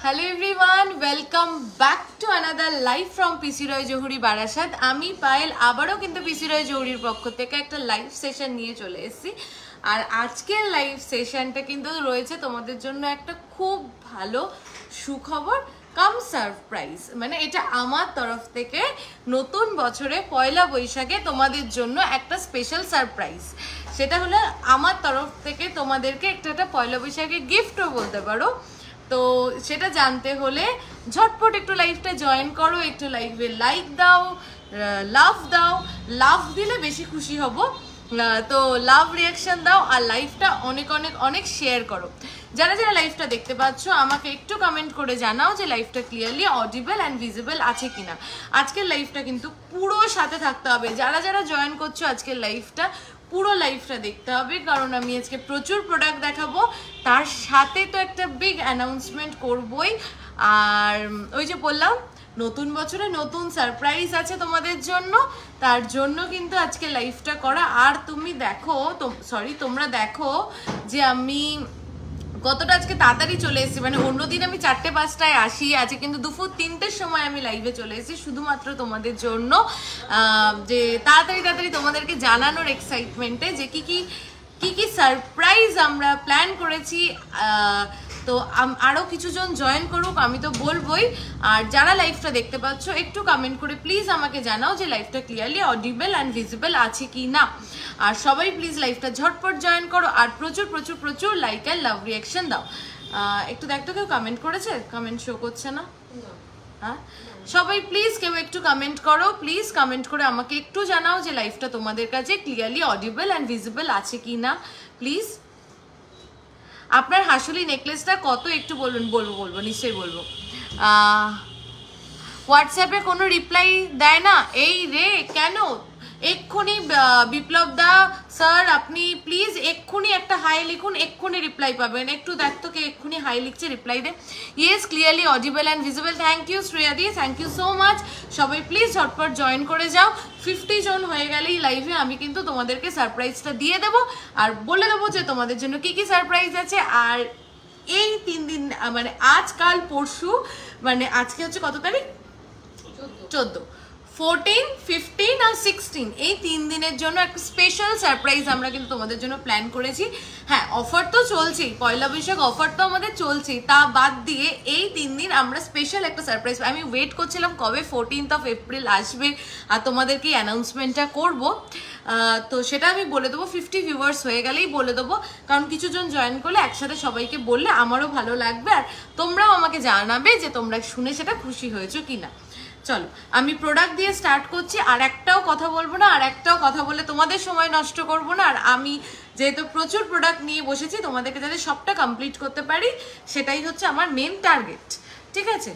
Hello everyone, welcome back to another live from PC Roy Johuri Barashat. আমি পায়েল আবারও কিন্তু PC Roy Johuriর পক্ষ থেকে একটা লাইভ সেশন নিয়ে চলে এসেছি। আর আজকের লাইভ সেশনটা কিন্তু রয়েছে তোমাদের জন্য একটা খুব ভালো সুখবর কাম সারপ্রাইজ। মানে এটা আমার তরফ থেকে নতুন বছরে পয়লা বৈশাখে তোমাদের জন্য একটা স্পেশাল সারপ্রাইজ। সেটা হলো আমার তরফ থেকে তোমাদেরকে একটা পয়লা বৈশাখে গিফটও বলতে পারো। তো সেটা জানতে হলে ঝটপট একটু লাইভটা জয়েন করো, একটু লাইভে লাইক দাও, লাভ দিলে বেশি খুশি হব। তো লাভ রিয়াকশন দাও আর লাইভটা অনেক অনেক অনেক শেয়ার করো। যারা যারা লাইভটা দেখতে পাচ্ছ আমাকে একটু কমেন্ট করে জানাও যে লাইভটা ক্লিয়ারলি অডিবল অ্যান্ড ভিজিবল আছে কিনা। আজকের লাইভটা কিন্তু পুরো সাথে থাকতে হবে। যারা যারা জয়েন করছো আজকের লাইভটা পুরো লাইভটা দেখতে হবে, কারণ আমি আজকে প্রচুর প্রোডাক্ট দেখাবো, তার সাথে তো একটা বিগ অ্যানাউন্সমেন্ট করবই। আর ওই যে বললাম নতুন বছরে নতুন সারপ্রাইজ আছে তোমাদের জন্য, তার জন্য কিন্তু আজকে লাইভটা করা। আর তোমরা দেখো যে আমি কতটা আজকে তাড়াতাড়ি চলে এসেছি। মানে অন্যদিন আমি 4:05টায় আসি, আজকে কিন্তু দুপুর 3টের সময় আমি লাইভে চলে এসেছি শুধুমাত্র তোমাদের জন্য, যে তাড়াতাড়ি তোমাদেরকে জানানোর এক্সাইটমেন্টে যে কি কি সারপ্রাইজ আমরা প্ল্যান করেছি। তো আরও কিছুজন জয়েন করুক, আমি তো বলবোই। আর যারা লাইভটা দেখতে পাচ্ছ একটু কমেন্ট করে প্লিজ আমাকে জানাও যে লাইভটা ক্লিয়ারলি অডিবল অ্যান্ড ভিজিবল আছে কি না। আর সবাই প্লিজ লাইভটা ঝটপট জয়েন করো আর প্রচুর প্রচুর প্রচুর লাইক আর লাভ রিয়াকশন দাও। একটু দেখতো কেউ কমেন্ট করেছে? কমেন্ট শো করছে না। হ্যাঁ, সবাই প্লিজ কেউ একটু কমেন্ট করো, প্লিজ কমেন্ট করে আমাকে একটু জানাও যে লাইভটা তোমাদের কাছে ক্লিয়ারলি অডিবল অ্যান্ড ভিজিবল আছে কি না প্লিজ। আপনার হাসুলি নেকলেসটা কত একটু বলুন। বলবো নিশ্চয়ই বলবো। হোয়াটসঅ্যাপে কোনো রিপ্লাই দেয় না এই রে, কেন? এক্ষুনি বিপ্লব দা স্যার আপনি প্লিজ এক্ষুনি একটা হাই লিখুন, এক্ষুনি রিপ্লাই পাবেন। একটু দেখতো কে এক্ষুনি হাই লিখছে, রিপ্লাই দে। Yes clearly audible and visible. Thank you শ্রেয়াদি, থ্যাংক ইউ সো মাচ। সবাই প্লিজ ঝটপট জয়েন করে যাও। 50 জন হয়ে গেলেই লাইভে আমি কিন্তু তোমাদেরকে সারপ্রাইজটা দিয়ে দেবো আর বলে দেবো যে তোমাদের জন্য কি কি সারপ্রাইজ আছে। আর এই 3 দিন মানে আজ কাল পরশু, মানে আজকে হচ্ছে কত তারিখ? 14, 14, 15 আর 16 এই 3 দিনের জন্য একটা স্পেশাল সারপ্রাইজ আমরা কিন্তু তোমাদের জন্য প্ল্যান করেছি। হ্যাঁ, অফার তো চলছেই, পয়লা বৈশাখ অফার তো আমাদের চলছেই, তা বাদ দিয়ে এই 3 দিন আমরা স্পেশাল একটা সারপ্রাইজ। আমি ওয়েট করছিলাম কবে 14th এপ্রিল আসবে আর তোমাদেরকে অ্যানাউন্সমেন্টটা করব। তো সেটা আমি বলে দেবো 50 ভিউয়ার্স হয়ে গেলেই বলে দেবো, কারণ কিছুজন জয়েন করলে একসাথে সবাইকে বললে আমারও ভালো লাগবে আর তোমরাও আমাকে জানাবে যে তোমরা শুনে সেটা খুশি হয়েছো কিনা। চলো আমি প্রোডাক্ট দিয়ে স্টার্ট করছি, আর একটাও কথা বলবো না, আর একটাও কথা বলে তোমাদের সময় নষ্ট করব না। আর আমি যেহেতু প্রচুর প্রোডাক্ট নিয়ে বসেছি, তোমাদেরকে যাতে সবটা কমপ্লিট করতে পারি সেটাই হচ্ছে আমার মেন টার্গেট। ঠিক আছে,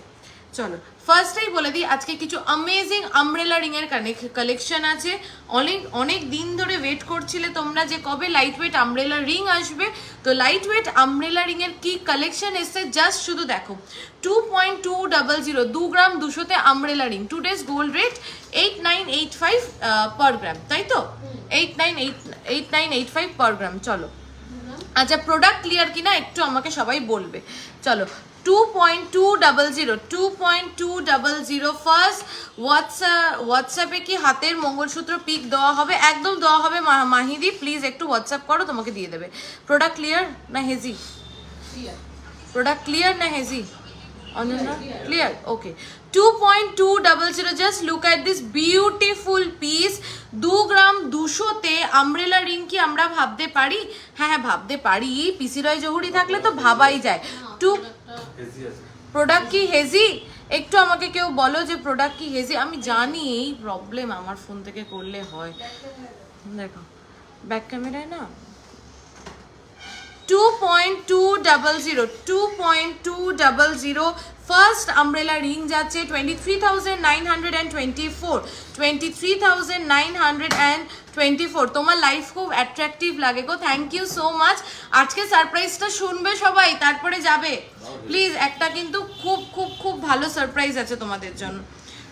চলো ফার্স্টেই বলে দিই আজকে কিছু অ্যামেজিং আমব্রেলা রিংয়ের কালেকশন আছে। অনেক দিন ধরে ওয়েট করছিলে তোমরা যে কবে লাইট ওয়েট আমব্রেলা রিং আসবে। তো লাইট ওয়েট আমব্রেলা রিংয়ের কি কালেকশন এসছে জাস্ট শুধু দেখো। 2.200 2 গ্রাম 200-তে umbrella ring, today's gold rate 8985 per gram, তাই তো? 8985 পার গ্রাম। চলো আচ্ছা, প্রোডাক্ট ক্লিয়ার কিনা একটু আমাকে সবাই বলবে। চলো 2.200 ফার্স্ট হোয়াটসঅ্যাপে কি হাতের মঙ্গলসূত্র পিক দেওয়া হবে? একদম দেওয়া হবে মাহিদি, প্লিজ একটু হোয়াটসঅ্যাপ করো, তোমাকে দিয়ে দেবে। প্রোডাক্ট ক্লিয়ার না হেজি? প্রোডাক্ট ক্লিয়ার না হেজি? Ananya clear? Okay, 2.200। Just look at this beautiful piece. 2 gram 200-তে আমব্রেলা রিং কি আমরা ভাবতে পারি? হ্যাঁ ভাবতে পারি, পিসি রয় জহুরি থাকলে তো ভাবাই যায়। প্রোডাক্ট কি হেজি? একটু আমাকে কেউ বলো যে প্রোডাক্ট কি হেজি। আমি জানি এই প্রবলেম আমার ফোন থেকে করলে হয়। দেখো ব্যাক ক্যামেরায় না 2.200 ফার্স্ট আমব্রেলা রিং যাচ্ছে 23,924। তোমার লাইফ খুব অ্যাট্রাকটিভ লাগে গো, থ্যাংক ইউ সো মাচ। আজকে সারপ্রাইজটা শুনবে সবাই, তারপরে যাবে প্লিজ। একটা কিন্তু খুব খুব খুব ভালো সারপ্রাইজ আছে তোমাদের জন্য।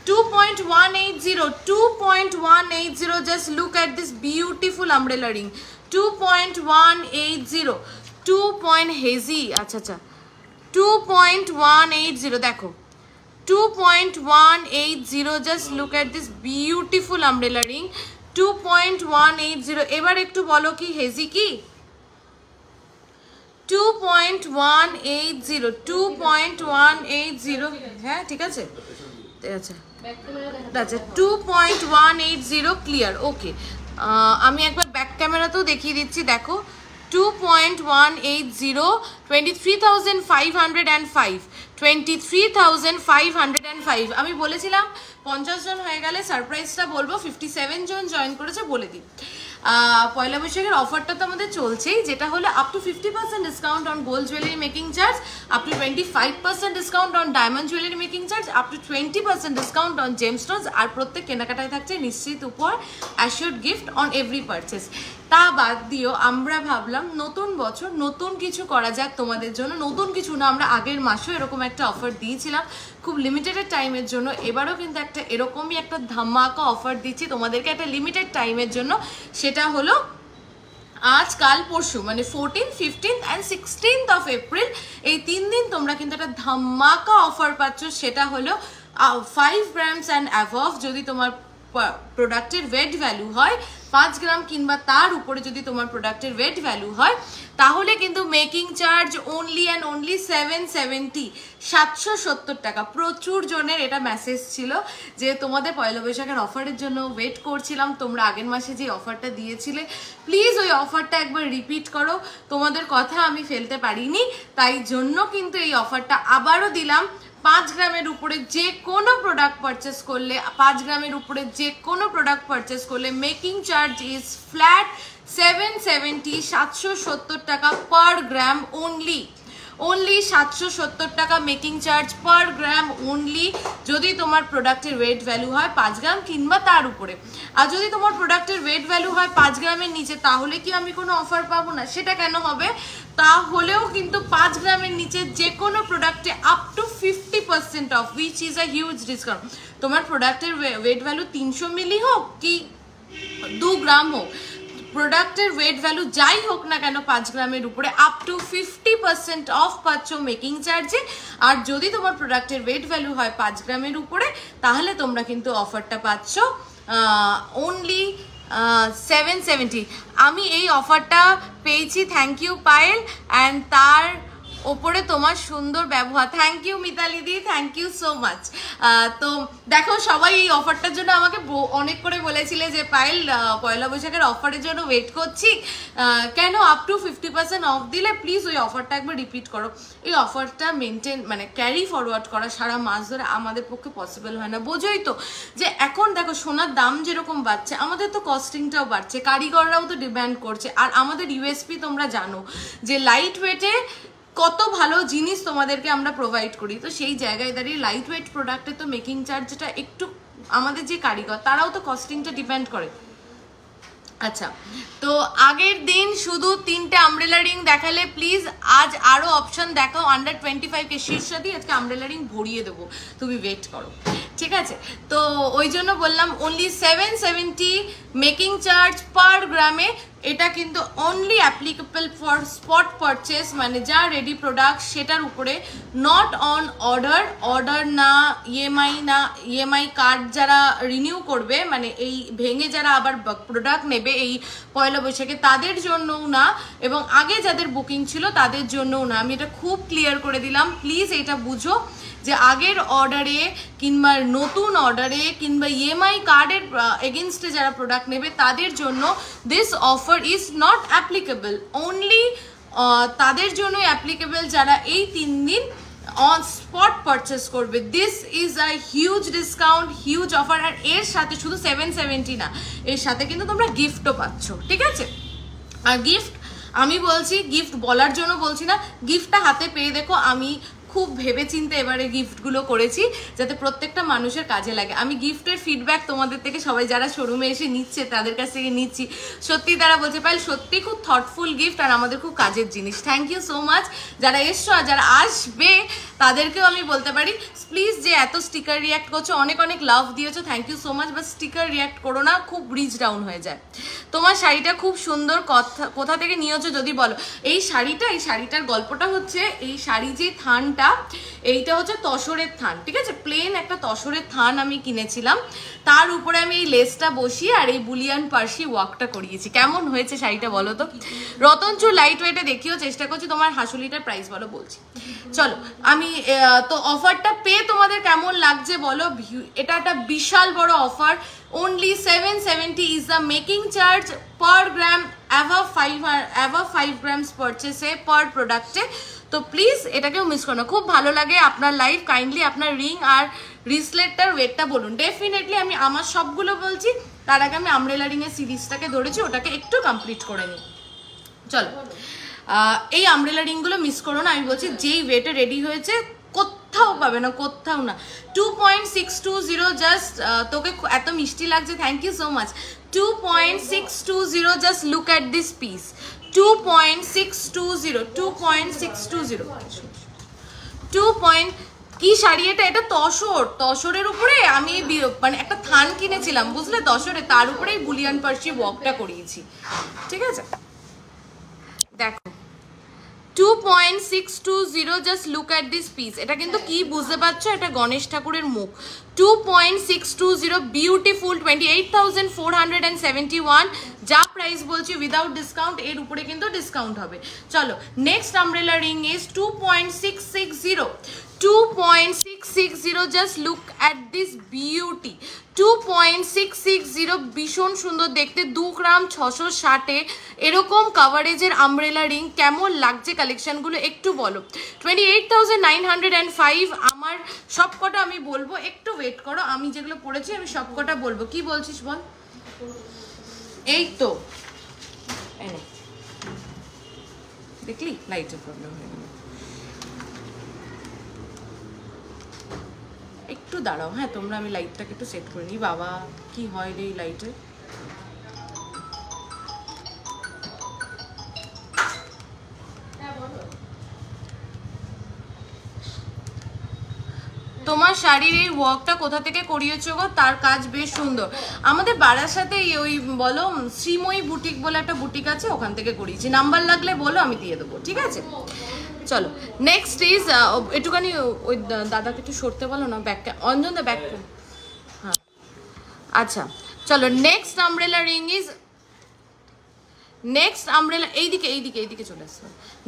2.180 just look at this beautiful umbrella ring. 2.180 2 point hazy, আচ্ছা 2.180 দেখো 2.180 just look at this beautiful umbrella ring 2.180 এবার একটু বলো কি হেজি কি 2.180 হ্যাঁ ঠিক আছে আচ্ছা আচ্ছা 2.180 ক্লিয়ার ওকে আমি একবার ব্যাক ক্যামেরাতেও দেখিয়ে দিচ্ছি দেখো 2.180 23,505 23,505 আমি বলেছিলাম 50 জন হয়ে গেলে সারপ্রাইজটা বলবো 57 জন জয়েন করেছে বলে দিই পয়লা বৈশাখের অফারটা তো আমাদের চলছেই যেটা হলো up to 50% discount on gold jewellery making charge up to 25% discount on diamond jewellery making charge up to 20% discount on gemstones আর প্রত্যেক কেনাকাটায় থাকছে নিশ্চিত উপহার assured gift on every purchase তা বাদ দিয়েও আমরা ভাবলাম নতুন বছর নতুন কিছু করা যাক তোমাদের জন্য নতুন কিছু না আমরা আগের মাসেও এরকম একটা অফার দিয়েছিলাম খুব লিমিটেড টাইমের জন্য এবারও কিন্তু একটা এরকমই একটা ধামাকা অফার দিচ্ছি তোমাদেরকে একটা লিমিটেড টাইমের জন্য সেটা হলো আজ কাল পরশু মানে 14th 15th and 16th of April এই 3 দিন তোমরা কিন্তু একটা ধামাকা অফার পাচ্ছ সেটা হলো 5 grams and above যদি তোমার প্রোডাক্টের ওয়েট ভ্যালু হয় 5 গ্রাম কিংবা তার উপরে যদি তোমার প্রোডাক্টের ওয়েট ভ্যালু হয় তাহলে কিন্তু making charge only and only 770 টাকা প্রচুর জনের এটা মেসেজ ছিল যে তোমাদের পয়লা বৈশাখের অফারের জন্য ওয়েট করছিলাম তোমরা আগের মাসে যে অফারটা দিয়েছিলে প্লিজ ওই অফারটা একবার রিপিট করো তোমাদের কথা আমি ফেলতে পারিনি তাই জন্য কিন্তু এই অফারটা আবারও দিলাম 5 গ্রামের উপরে যে কোনো প্রোডাক্ট পারচেস করলে 5 গ্রামের উপরে যে কোনো প্রোডাক্ট পারচেস করলে মেকিং চার্জ ইজ ফ্ল্যাট 770 টাকা পার গ্রাম অনলি 770 টাকা মেকিং চার্জ পার গ্রাম অনলি যদি তোমার প্রোডাক্টের ওয়েট ভ্যালু হয় 5 গ্রাম কিংবা তার উপরে আর যদি তোমার প্রোডাক্টের ওয়েট ভ্যালু হয় 5 গ্রামের নিচে তাহলে কি আমি কোনো অফার পাবো না সেটা কেন হবে তাহলেও কিন্তু 5 গ্রামের নিচে যে কোনো প্রোডাক্টে up to 50% of which is a huge discount তোমার প্রোডাক্টের ওয়েট ভ্যালু 300 মিলি হোক কি 2 গ্রাম হোক প্রোডাক্টের ওয়েট ভ্যালু যাই হোক না কেন 5 গ্রামের উপরে আপ টু 50% অফ পাচ্ছ মেকিং চার্জে আর যদি তোমার প্রোডাক্টের ওয়েট ভ্যালু হয় 5 গ্রামের উপরে তাহলে তোমরা কিন্তু অফারটা পাচ্ছ অনলি 770 আমি এই অফারটা পেয়েছি থ্যাংক ইউ পায়েল অ্যান্ড তার ওপরে তোমার সুন্দর ব্যবহার থ্যাংক ইউ মিতালিদি থ্যাংক ইউ সো মাচ তো দেখো সবাই এই অফারটার জন্য আমাকে অনেক করে বলেছিলে যে পায়েল পয়লা বৈশাখের অফারের জন্য ওয়েট করছি কেন আপ টু 50% অফ দিলে প্লিজ ওই অফারটা একবার রিপিট করো এই অফারটা মেনটেন মানে ক্যারি ফরওয়ার্ড করা সারা মাস ধরে আমাদের পক্ষে পসিবল হয় না বোঝোই তো যে এখন দেখো সোনার দাম যেরকম বাড়ছে আমাদের তো কস্টিংটাও বাড়ছে কারিগররাও তো ডিমান্ড করছে আর আমাদের ইউএসপি তোমরা জানো যে লাইট ওয়েটে কত ভালো জিনিস তোমাদেরকে আমরা প্রোভাইড করি তো সেই জায়গায় দাঁড়িয়ে লাইট ওয়েট প্রোডাক্টে তো মেকিং চার্জটা একটু আমাদের যে কারিগর তারাও তো কস্টিংটা ডিপেন্ড করে আচ্ছা তো আগের দিন শুধু 3টে আমব্রেলা রিং দেখালে প্লিজ আজ আরো অপশন দেখাও আন্ডার 25 কে শীর্ষ দিয়ে আজকে আমব্রেলা রিং ভরিয়ে দেবো তুমি ওয়েট করো ঠিক আছে তো ওই জন্য বললাম অনলি 770 মেকিং চার্জ পার গ্রামে এটা কিন্তু only applicable for spot purchase মানে যা রেডি প্রোডাক্ট সেটার উপরে নট অন অর্ডার না ইএমআই কার্ড যারা রিনিউ করবে মানে এই ভেঙে যারা আবার প্রোডাক্ট নেবে এই পয়লা বৈশাখে তাদের জন্যও না এবং আগে যাদের বুকিং ছিল তাদের জন্যও না আমি এটা খুব ক্লিয়ার করে দিলাম প্লিজ এটা বুঝো যে আগের অর্ডারে কিংবা নতুন অর্ডারে কিংবা ইএমআই কার্ডের এগেনস্টে যারা প্রোডাক্ট নেবে তাদের জন্য this offer is not applicable only তাদের জন্যই অ্যাপ্লিকেবল যারা এই 3 দিন অন স্পট পারচেস করবে this is a huge discount huge offer আর এর সাথে শুধু 770 না এর সাথে কিন্তু তোমরা গিফটও পাচ্ছ ঠিক আছে আর গিফট আমি বলছি গিফট বলার জন্য বলছি না গিফটটা হাতে পেয়ে দেখো আমি খুব ভেবেচিন্তে এবারে গিফটগুলো করেছি যাতে প্রত্যেকটা মানুষের কাজে লাগে। আমি গিফটের ফিডব্যাক তোমাদের থেকে সবাই যারা শোরুমে এসে নিচ্ছে তাদের কাছ থেকে নিচ্ছি, সত্যি তারা বলছে পাইল সত্যি খুব থটফুল গিফট আর আমাদের খুব কাজের জিনিস। থ্যাংক ইউ সো মাচ যারা এসছো আর যারা আসবে তাদেরকেও আমি বলতে পারি প্লিজ যে এত স্টিকার রিয়াক্ট করছো, অনেক অনেক লাভ দিয়েছো, thank you so much. But sticker react করো না, খুব রিচ ডাউন হয়ে যায়। তোমার শাড়িটা খুব সুন্দর, কোথা থেকে নিয়েছো যদি বলো। এই শাড়িটার গল্পটা হচ্ছে, এই শাড়ি যে থানটা এইটা হচ্ছে তসরের থান, ঠিক আছে, প্লেন একটা তসরের থান আমি কিনেছিলাম, তার উপরে আমি এই লেসটা বসিয়ে আর এই বুলিয়ান পার্সি ওয়ার্কটা করিয়েছি। কেমন হয়েছে শাড়িটা বলো তো? রতনচুর লাইট ওয়েটে দেখিও, চেষ্টা করছি। তোমার হাসুলিটার প্রাইস বলো বলছি। চলো আমি তো অফারটা পেয়ে তোমাদের কেমন লাগছে বলো। এটা একটা বিশাল বড় offer, only 770 is the making charge per gram above 5 grams purchase per product. তো প্লিজ এটাকেও মিস করো না, খুব ভালো লাগে আপনার লাইভ। কাইন্ডলি আপনার রিং আর রিসলেটটার ওয়েটটা বলুন। ডেফিনেটলি আমি আমার সবগুলো বলছি, তার আগে আমি আমব্রেলা রিং এর সিরিজটাকে ধরেছি, ওটাকে একটু কমপ্লিট করে নিই। চলো এই আমব্রেলা রিংগুলো মিস করো না, আমি বলছি যেই ওয়েটে রেডি হয়েছে কোথাও পাবে না, কোথাও না। 2.620 জাস্ট, তোকে এত মিষ্টি লাগছে, thank you so much. 2.620 just look at this piece. 2.620 কি শাড়ি এটা? এটা তসরের উপরে আমি মানে একটা থান কিনেছিলাম বুঝলে, তসরে, তার উপরেই বুলিয়ান পার্সি ওয়ার্কটা করিয়েছি, ঠিক আছে। দেখো 2.620 just look at this piece. এটা কিন্তু কি বুঝতে পারছো, এটা গণেশ ঠাকুরের মুখ। 2.620 বিউটিফুল, 28,471 যা প্রাইস বলছি উইদাউট ডিসকাউন্ট, এর উপরে কিন্তু ডিসকাউন্ট হবে। চলো next umbrella ring is 2.660 just look at this beauty. 2.660 ভীষণ সুন্দর দেখতে, 2 গ্রাম 660 এরকম কাভারেজের আমব্রেলা রিং। কেমন লাগছে কালেকশনগুলো একটু বলো। 28,905 আমার সবকটা আমি বলবো, একটু ওয়েট করো, আমি যেগুলো পড়েছি আমি সবকটা বলবো। কি বলছিস বল? এই তো দেখলি লাইটের প্রবলেম হয়ে গেল, একটু দাঁড়াও হ্যাঁ তোমরা, আমি লাইটটাকে একটু সেট করে নিই। বাবা কি হয় রে এই লাইটের। তোমার শাড়ির এই ওয়ার্কটা কোথা থেকে করিয়েছো গো? তার কাজ বেশ সুন্দর, আমাদের বারাসাতে ওই বলো শ্রীময়ী বুটিক বলে একটা বুটিক আছে, ওখান থেকে করিয়েছি। নাম্বার লাগলে বলো আমি দিয়ে দেবো, ঠিক আছে। চলো নেক্সট ইজ একটুখানি ওই দাদাকে একটু সরতে বলো না, ব্যাকটা অঞ্জন দা ব্যাক। হ্যাঁ আচ্ছা চলো next umbrella ring is, next umbrella এইদিকে চলে আসছে।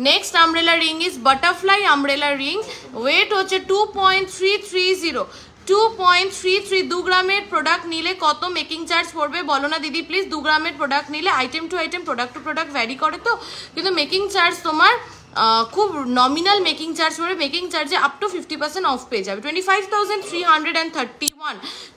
Next umbrella ring is butterfly umbrella ring, wait হচ্ছে 2.330। 2.33 2 গ্রামের প্রোডাক্ট নিলে কত মেকিং চার্জ পড়বে বলো না দিদি প্লিজ। 2 গ্রামের প্রোডাক্ট নিলে item to item, product to product vary করে তো, কিন্তু মেকিং চার্জ তোমার খুব নমিনাল মেকিং চার্জ পড়বে। মেকিং চার্জে আপ টু 50% অফ পেয়ে যাবে। 25,331,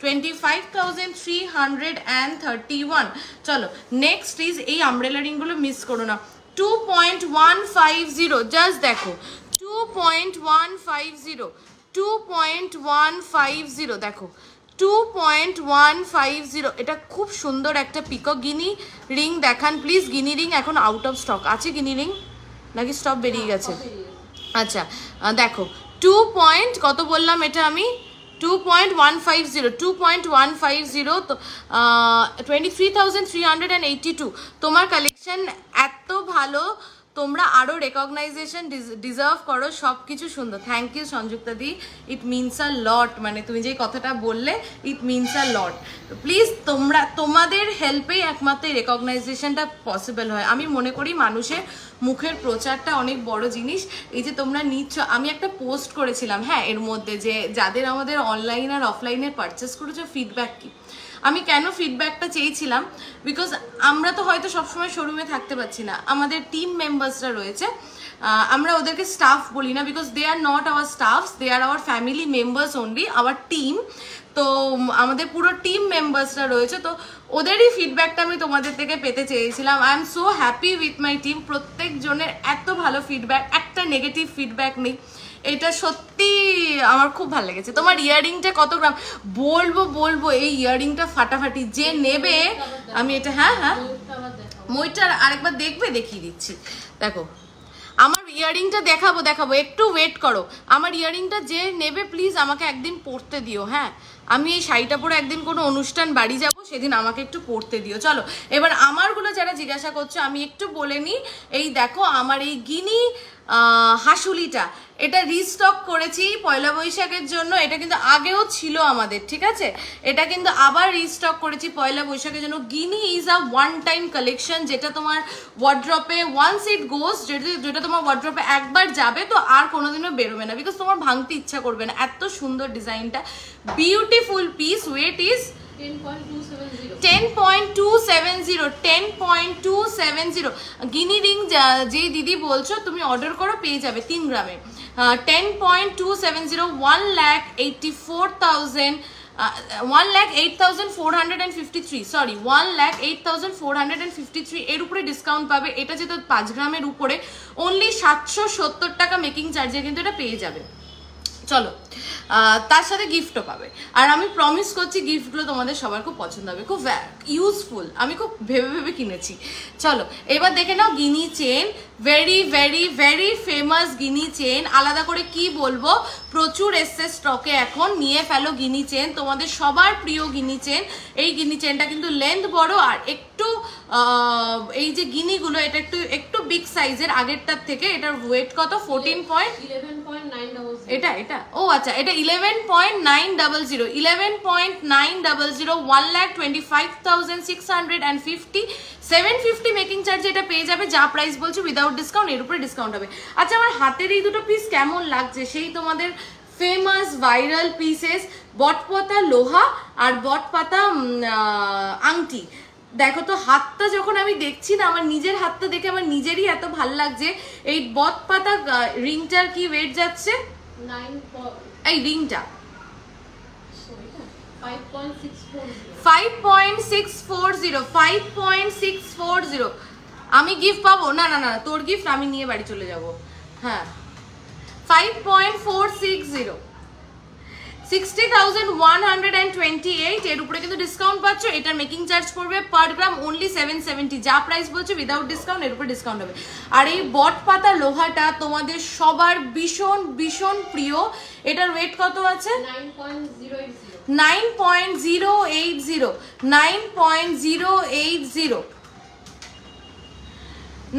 25,331। চলো নেক্সট ইজ এই আমব্রেলা রিংগুলো মিস করো না। 2.150 জাস্ট দেখো, 2.150 দেখো, 2.150। এটা খুব সুন্দর একটা পিকক। গিনি রিং দেখান প্লিজ। গিনি রিং এখন আউট অফ স্টক আছে। গিনি রিং নাকি স্টপ বেরিয়ে গেছে? আচ্ছা দেখো 2 পয়েন্ট কত বললাম এটা আমি, 2.150 তো 23,382। তোমার কালেকশন এত ভালো, তোমরা আরও রেকগনাইজেশন ডিজার্ভ করো, সব কিছু সুন্দর। থ্যাংক ইউ সংযুক্তা দি, ইট মিনস আ লট, মানে তুমি যে কথাটা বললে ইট মিনস আ লট। প্লিজ তোমাদের হেল্পেই একমাত্র এই রেকগনাইজেশনটা পসিবল হয়। আমি মনে করি মানুষের মুখের প্রচারটা অনেক বড় জিনিস। এই যে তোমরা নিচ্ছ, আমি একটা পোস্ট করেছিলাম হ্যাঁ এর মধ্যে, যে যাদের আমাদের অনলাইন আর অফলাইনে পারচেস করেছো ফিডব্যাক কি। আমি কেন ফিডব্যাকটা চেয়েছিলাম, বিকজ আমরা তো হয়তো সবসময় শোরুমে থাকতে পারছি না, আমাদের টিম মেম্বার্সরা রয়েছে, আমরা ওদেরকে স্টাফ বলি না, because they are not our staffs, they are our family members only, our team. তো আমাদের পুরো টিম মেম্বার্সরা রয়েছে, তো ওদেরই ফিডব্যাকটা আমি তোমাদের থেকে পেতে চেয়েছিলাম। I am so happy with my team, প্রত্যেকজনের এত ভালো ফিডব্যাক, একটা নেগেটিভ ফিডব্যাক নেই। এটা সত্যি আমার খুব ভালো লেগেছে। তোমার ইয়াররিংটা কত গ্রাম বলবো এই ইয়াররিংটা ফাটাফাটি, যে নেবে আমি এটা হ্যাঁ মইটা আরেকবার দেখবে, দেখিয়ে দিচ্ছি। দেখো আমার ইয়াররিংটা দেখাবো, একটু ওয়েট করো। আমার ইয়াররিংটা যে নেবে প্লিজ আমাকে একদিন পরতে দিও। হ্যাঁ, আমি এই শাড়িটা পরে একদিন কোনো অনুষ্ঠান বাড়ি যাব, সেদিন আমাকে একটু পরতে দিও। চলো এবার আমারগুলো যারা জিজ্ঞাসা করছো আমি একটু বলে নিই। এই দেখো আমার এই গিনি হাসুলিটা, এটা রিস্টক করেছি পয়লা বৈশাখের জন্য। এটা কিন্তু আগেও ছিল আমাদের, ঠিক আছে, এটা কিন্তু আবার রিস্টক করেছি পয়লা বৈশাখের জন্য। Guinea is a one time collection, যেটা তোমার ওয়ার্ড্রপে ওয়ান্স ইট গোস, যেটা তোমার ওয়ার্ড্রপে একবার যাবে তো আর কোনোদিনও বেরোবে না, বিকজ তোমার ভাঙতে ইচ্ছা করবে না। এত সুন্দর ডিজাইনটা, beautiful piece. Weight is 10.270 guinea ring যে দিদি বলছো তুমি অর্ডার করো, পেয়ে যাবে 3 গ্রামে। 10.270 1,08,453 সরি 1,08,453 এর উপরে ডিসকাউন্ট পাবে। এটা যেহেতু 5 গ্রামের উপরে, অনলি 770 টাকা মেকিং চার্জে কিন্তু এটা পেয়ে যাবে। চলো তার সাথে গিফটও পাবে, আর আমি প্রমিস করছি গিফটগুলো তোমাদের সবার খুব পছন্দ হবে, খুব ইউজফুল, আমি খুব ভেবে কিনেছি। চলো এবার দেখে নাও guinea chain, very very very famous guinea chain. আলাদা করে কি বলবো, প্রচুর এসছে স্টকে, এখন নিয়ে ফেলো গিনি চেন, তোমাদের সবার প্রিয় গিনি চেন। এই গিনি চেনটা কিন্তু লেন্থ বড়, আর একটু এই যে গিনিগুলো এটা একটু বিগ সাইজের আগেরটার থেকে। এটার ওয়েট কত 11.9 এটা ও আচ্ছা, এটা 11.900 1,25,650 750 মেকিং চার্জ এটা পেয়ে যাবে। যা প্রাইস বলছো উইদাউট ডিসকাউন্ট, এর উপরে ডিসকাউন্ট হবে। আচ্ছা আমার হাতের এই দুটো পিস কেমন লাগছে, সেই তোমাদের ফেমাস ভাইরাল পিসেস বটপাতা লোহা আর বটপাতা আংটি। দেখো তো হাতটা যখন আমি দেখছি না, আমার নিজের হাতটা দেখে আমার নিজেরই এত ভাল লাগছে। এই বটপাতা রিংটার কি ওয়েট যাচ্ছে, এই রিংটা 5.640 আমি গিফট পাবো না? না তোর গিফট আমি নিয়ে বাড়ি চলে যাব। হ্যাঁ 5.460 60,128 এর উপরে কিন্তু ডিসকাউন্ট পাচ্ছ। এটার মেকিং চার্জ পড়বে পার গ্রাম অনলি 770, যা প্রাইস বলছো উইদাউট ডিসকাউন্ট, এর উপরে ডিসকাউন্ট হবে। আর এই বট পাতা লোহাটা তোমাদের সবার ভীষণ ভীষণ প্রিয়। এটার ওয়েট কত আছে 9.080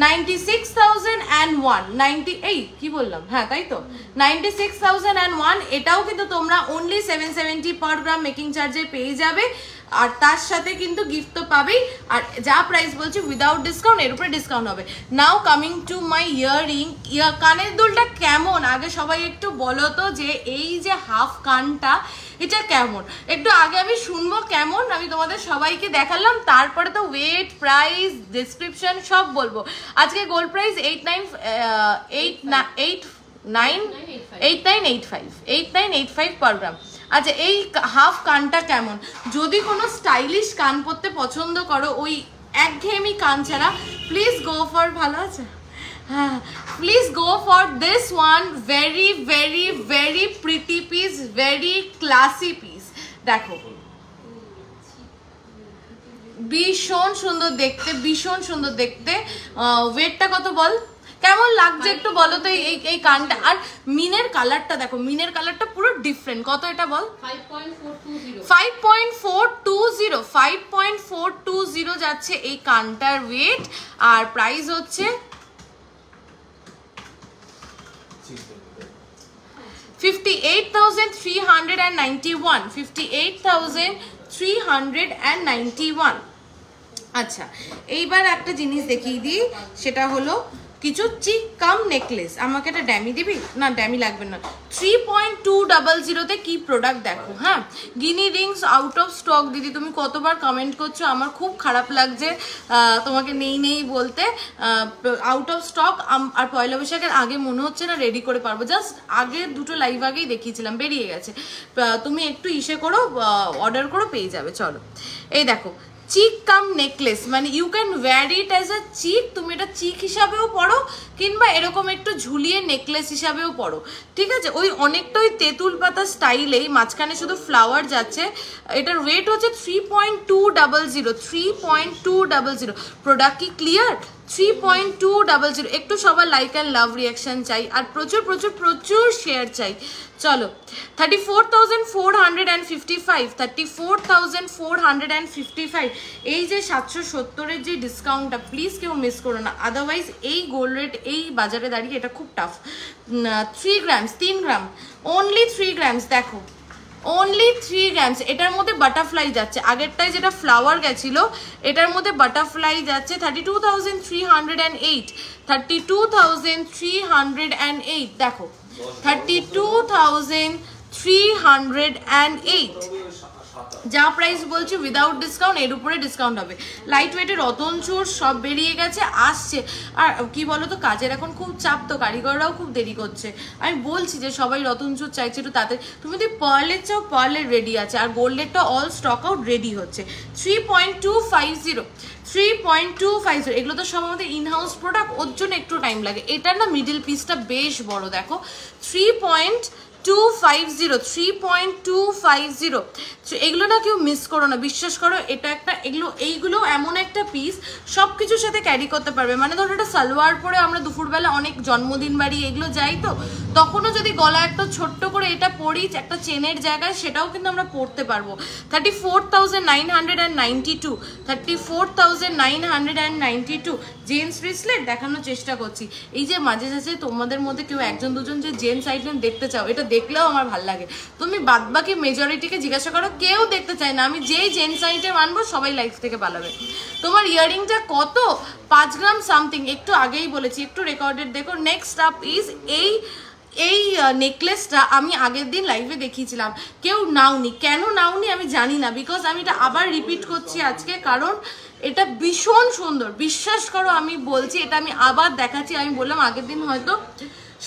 96,001 কি বললাম, হ্যাঁ তাই তো 96,001। এটাও কিন্তু তোমরা অনলি 770 পার গ্রাম মেকিং চার্জে পেয়ে যাবে, আর তার সাথে কিন্তু গিফট তো পাবেই। আর যা প্রাইস বলছি উইদাউট ডিসকাউন্ট, এর উপরে ডিসকাউন্ট হবে। নাও কামিং টু মাই ইয়াররিং। কানের দুলটা কেমন আগে সবাই একটু বলো তো, যে এই যে হাফ কানটা এটা কেমন, একটু আগে আমি শুনবো কেমন। আমি তোমাদের সবাইকে দেখালাম, তারপরে তো ওয়েট, প্রাইস, ডেসক্রিপশন সব বলবো। আজকে গোল্ড প্রাইস 8985 পার গ্রাম। আচ্ছা এই হাফ কানটা কেমন, যদি কোনো স্টাইলিশ কান পরতে পছন্দ করো ওই একঘেয়েমি কান ছাড়া, প্লিজ গো ফর, ভালো আছে হ্যাঁ, please go for this one. Very very very pretty piece, very classy piece. দেখো ভীষণ সুন্দর দেখতে, ভীষণ সুন্দর দেখতে। ওয়েটটা কত বল, কেমন লাগছে একটু বলো তো এই কানটা। আর মিনের কালারটা দেখো, মিনের কালারটা পুরো ডিফারেন্ট। কত এটা বল 5.420 যাচ্ছে এই কানটার ওয়েট। আর প্রাইস হচ্ছে 58,391 আচ্ছা এইবার একটা জিনিস দেখিয়ে দিই, সেটা হলো কিছু চিক কাম নেকলেস। আমাকে একটা ড্যামি দিবি না? ড্যামি লাগবে না। 3.200 কি প্রোডাক্ট দেখো। হ্যাঁ গিনি রিংস আউট অফ স্টক। দিদি তুমি কতবার কমেন্ট করছো, আমার খুব খারাপ লাগছে তোমাকে নেই বলতে। Out of stock. আর পয়লা বৈশাখের আগে মনে হচ্ছে না রেডি করে পারবো। জাস্ট আগের দুটো লাইভ আগেই দেখিয়েছিলাম, বেরিয়ে গেছে। তুমি একটু ইসে করো, অর্ডার করো, পেয়ে যাবে। চলো এই দেখো চিক কাম নেকলেস, মানে you can wear it as a chic, তুমি এটা চিক হিসাবেও পরো কিংবা এরকম একটু ঝুলিয়ে নেকলেস হিসাবেও পরো, ঠিক আছে। ওই অনেকটা ওই তেঁতুল পাতা স্টাইলেই, মাঝখানে শুধু ফ্লাওয়ার যাচ্ছে। এটার ওয়েট হচ্ছে 3.200, 3.200। প্রোডাক্ট কি ক্লিয়ার? 3.200। একটু সবার লাইক অ্যান্ড লাভ রিয়াকশন চাই, আর প্রচুর প্রচুর প্রচুর শেয়ার চাই। চলো 34,455, 34,455। এই যে 770-এর যে ডিসকাউন্টটা প্লিজ কেউ মিস করো না, আদারওয়াইজ এই গোল্ড রেট এই বাজারে দাঁড়িয়ে এটা খুব টাফ। 3 গ্রামস, 3 গ্রাম, অনলি 3 গ্রামস, দেখো অনলি 3 গ্রামস। এটার মধ্যে বাটারফ্লাই যাচ্ছে, আগেরটায় যেটা ফ্লাওয়ার গেছিল এটার মধ্যে বাটারফ্লাই যাচ্ছে। 32,308, 32,308, দেখো 32,308 যা প্রাইস বলছি উইদাউট ডিসকাউন্ট, এর উপরে ডিসকাউন্ট হবে। লাইট ওয়েটের রতন চোর সব বেরিয়ে গেছে, আসছে। আর কি বলো তো, কাজের এখন খুব চাপ, তো কারিগররাও খুব দেরি করছে। আমি বলছি যে সবাই রতন চোর চাইছে একটু তাড়াতাড়ি। তুমি যদি পার্লের চাও, পার্লের রেডি আছে, আর গোল্ডেরটা অল স্টক আউট রেডি হচ্ছে। 3.250, 3.250। এগুলো তো সব আমাদের ইনহাউস প্রোডাক্ট, ওর জন্য একটু টাইম লাগে। এটার না মিডল পিসটা বেশ বড়, দেখো 3.250, 3.250। এগুলো না কেউ মিস করো না, বিশ্বাস করো। এটা একটা এইগুলো এমন একটা পিস সব কিছুর সাথে ক্যারি করতে পারবে। মানে ধরো একটা সালোয়ার পরে আমরা দুপুরবেলা অনেক জন্মদিন বাড়ি এগুলো যাই, তো তখনও যদি গলা একটা ছোট্ট করে এটা পরি একটা চেনের জায়গায়, সেটাও কিন্তু আমরা পরতে পারবো। 34,992, 34,992। জেন্টস ব্রেসলেট দেখানোর চেষ্টা করছি। এই যে মাঝে মাঝে তোমাদের মধ্যে কেউ একজন দুজন যে জেন্টস আইটেম দেখতে চাও, এটা দেখলেও আমার ভালো লাগে। তুমি বাদবাকি মেজরিটিকে জিজ্ঞাসা করো, কেউ দেখতে চায় না। আমি যেই জেন্টস আইটেম আনবো সবাই লাইফ থেকে পালাবে। তোমার ইয়াররিংটা কত? 5 গ্রাম সামথিং, একটু আগেই বলেছি, একটু রেকর্ডেড দেখো। নেক্সট আপ ইজ এই নেকলেসটা আমি আগের দিন লাইভে দেখিয়েছিলাম, কেউ নাওনি। কেন নাওনি আমি জানি না, বিকজ আমি এটা আবার রিপিট করছি আজকে, কারণ এটা ভীষণ সুন্দর। বিশ্বাস করো আমি বলছি, এটা আমি আবার দেখাচ্ছি। আমি বললাম আগের দিন হয়তো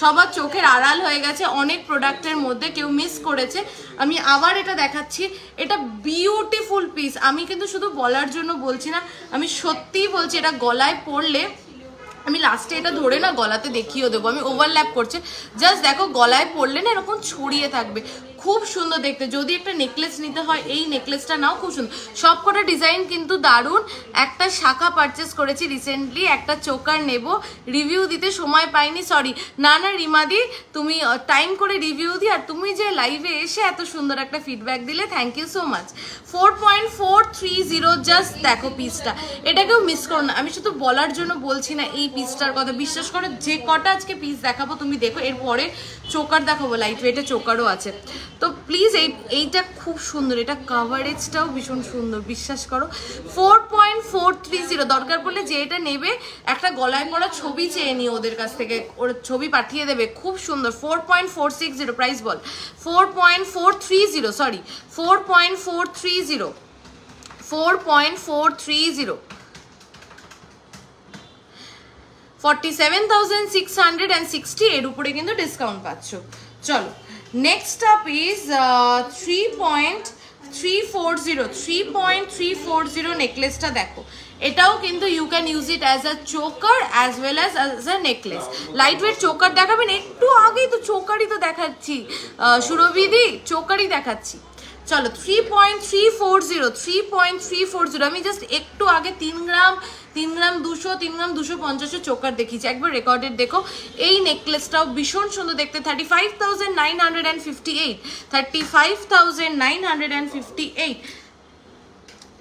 সবার চোখের আড়াল হয়ে গেছে অনেক প্রোডাক্টের মধ্যে, কেউ মিস করেছে। আমি আবার এটা দেখাচ্ছি। এটা বিউটিফুল পিস। আমি কিন্তু শুধু বলার জন্য বলছি না, আমি সত্যিই বলছি। এটা গলায় পরলে, আমি লাস্টে এটা ধরে না গলাতে দেখিয়েও দেবো, আমি ওভারল্যাপ করছে। জাস্ট দেখো গলায় পরলে না এরকম ছড়িয়ে থাকবে, খুব সুন্দর দেখতে। যদি একটা নেকলেস নিতে হয়, এই নেকলেসটা নাও, খুব সুন্দর। সব কটা ডিজাইন কিন্তু দারুণ। একটা শাখা পারচেস করেছি রিসেন্টলি, একটা চোকার নেব, রিভিউ দিতে সময় পাইনি, সরি। না রিমাদি, তুমি টাইম করে রিভিউ দি, আর তুমি যে লাইভে এসে এত সুন্দর একটা ফিডব্যাক দিলে, thank you so much. 4.430, just দেখো পিসটা, এটাকেও মিস করো না। আমি শুধু বলার জন্য বলছি না এই পিসটার কথা, বিশ্বাস করো। যে কটা আজকে পিস দেখাবো তুমি দেখো, এরপরে চোকার দেখাবো, লাইট ওয়েটে চোকারও আছে। তো প্লিজ এইটা খুব সুন্দর, এটা কাভারেজটাও ভীষণ সুন্দর, বিশ্বাস করো। 4.430, দরকার পড়লে যে এটা নেবে একটা গলায় পড়া ছবি চেয়ে নিও ওদের কাছ থেকে, ওর ছবি পাঠিয়ে দেবে, খুব সুন্দর। 4.460, প্রাইস বল। 4.430, সরি 4.430, 4.430, 47,660। এর উপরে কিন্তু ডিসকাউন্ট পাচ্ছ। চলো নেক্সট আপ ইজ 3.340, 3.340 নেকলেসটা দেখো। এটাও কিন্তু you can use it as a choker as well as a necklace. Light weight choker দেখাবেন, একটু আগেই তো চোকারই তো দেখাচ্ছি সুরভিদি, চোকারই দেখাচ্ছি। চলো 3.340, 3.340। আমি জাস্ট একটু আগে 3 গ্রাম 200, 3 গ্রাম 250 চোকার দেখিয়েছি, একবার রেকর্ডেড দেখো। এই নেকলেসটাও ভীষণ সুন্দর দেখতে। 35,958, 35,958।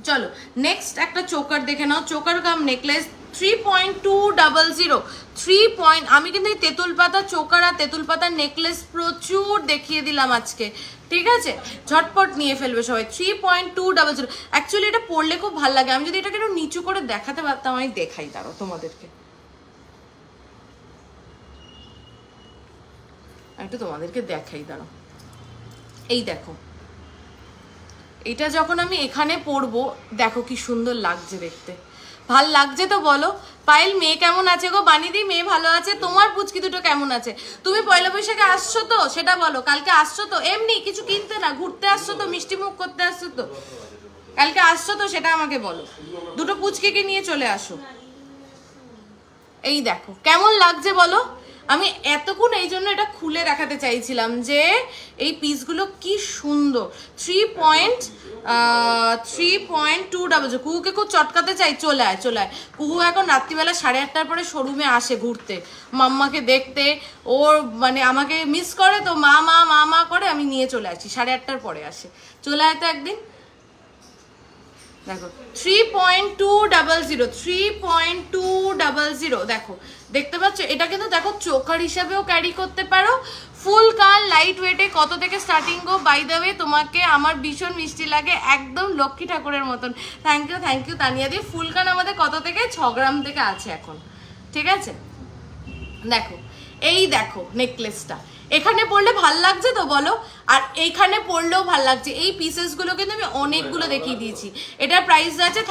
চলো নেক্সট একটা চোকার দেখে নাও, চোকার কাম নেকলেস। 3.200, 3. আমি কিন্তু এই তেঁতুল পাতা চোকার আর তেঁতুল পাতার নেকলেস প্রচুর দেখিয়ে দিলাম আজকে, ঠিক আছে? ঝটপট নিয়ে ফেলবে সবাই। 3.200। অ্যাকচুয়ালি এটা পরলে খুব ভালো লাগে। আমি যদি এটাকে একটু নিচু করে দেখাতে পারতাম, আমি দেখাই, দাঁড়ো তোমাদেরকে দেখাই, দাঁড়ো। এই দেখো, এটা যখন আমি এখানে পরবো, দেখো কি সুন্দর লাগছে দেখতে। ভাল লাগছে তো বলো? পায়েল মেয়ে কেমন আছে গো? বানিদি মেয়ে ভালো আছে। তোমার পুচকি দুটো কেমন আছে? তুমি পয়লা বৈশাখে আসছো তো, সেটা বলো। কালকে আসছো তো এমনি কিছু কিনতে না, ঘুরতে আসছো তো, মিষ্টি মুখ করতে আসছো তো? কালকে আসছো তো সেটা আমাকে বলো, দুটো পুচকেকে নিয়ে চলে আসো। এই দেখো কেমন লাগছে বলো, আমি এতক্ষণ এই জন্য এটা খুলে দেখাতে চাইছিলাম যে এই পিসগুলো কি সুন্দর। 3.200। কুহুকে খুব চটকাতে চাই, চলে আয় চলে আয়। কুহু এখন রাত্রিবেলা 8:30টার পরে শোরুমে আসে ঘুরতে, মাম্মাকে দেখতে। ওর মানে আমাকে মিস করে তো মা মা মা মা করে, আমি নিয়ে চলে আসি, 8:30টার পরে আসে। চলে আয় তো একদিন। দেখো 3.200 দেখো, দেখতে পাচ্ছ? এটা কিন্তু দেখো চোকার হিসাবেও ক্যারি করতে পারো, ফুল কান লাইট ওয়েটে। কত থেকে স্টার্টিং গো? বাই দ্য ওয়ে তোমাকে আমার ভীষণ মিষ্টি লাগে, একদম লক্ষ্মী ঠাকুরের মতন। Thank you Tania di. ফুল কান আমাদের কত থেকে? 6 গ্রাম থেকে আছে এখন, ঠিক আছে? দেখো এই দেখো নেকলেসটা এখানে পরলে ভাল লাগছে তো বলো, আর এইখানে পরলেও ভাল লাগছে। এই পিসেসগুলো কিন্তু আমি অনেকগুলো দেখিয়ে দিয়েছি। এটার প্রাইস আছে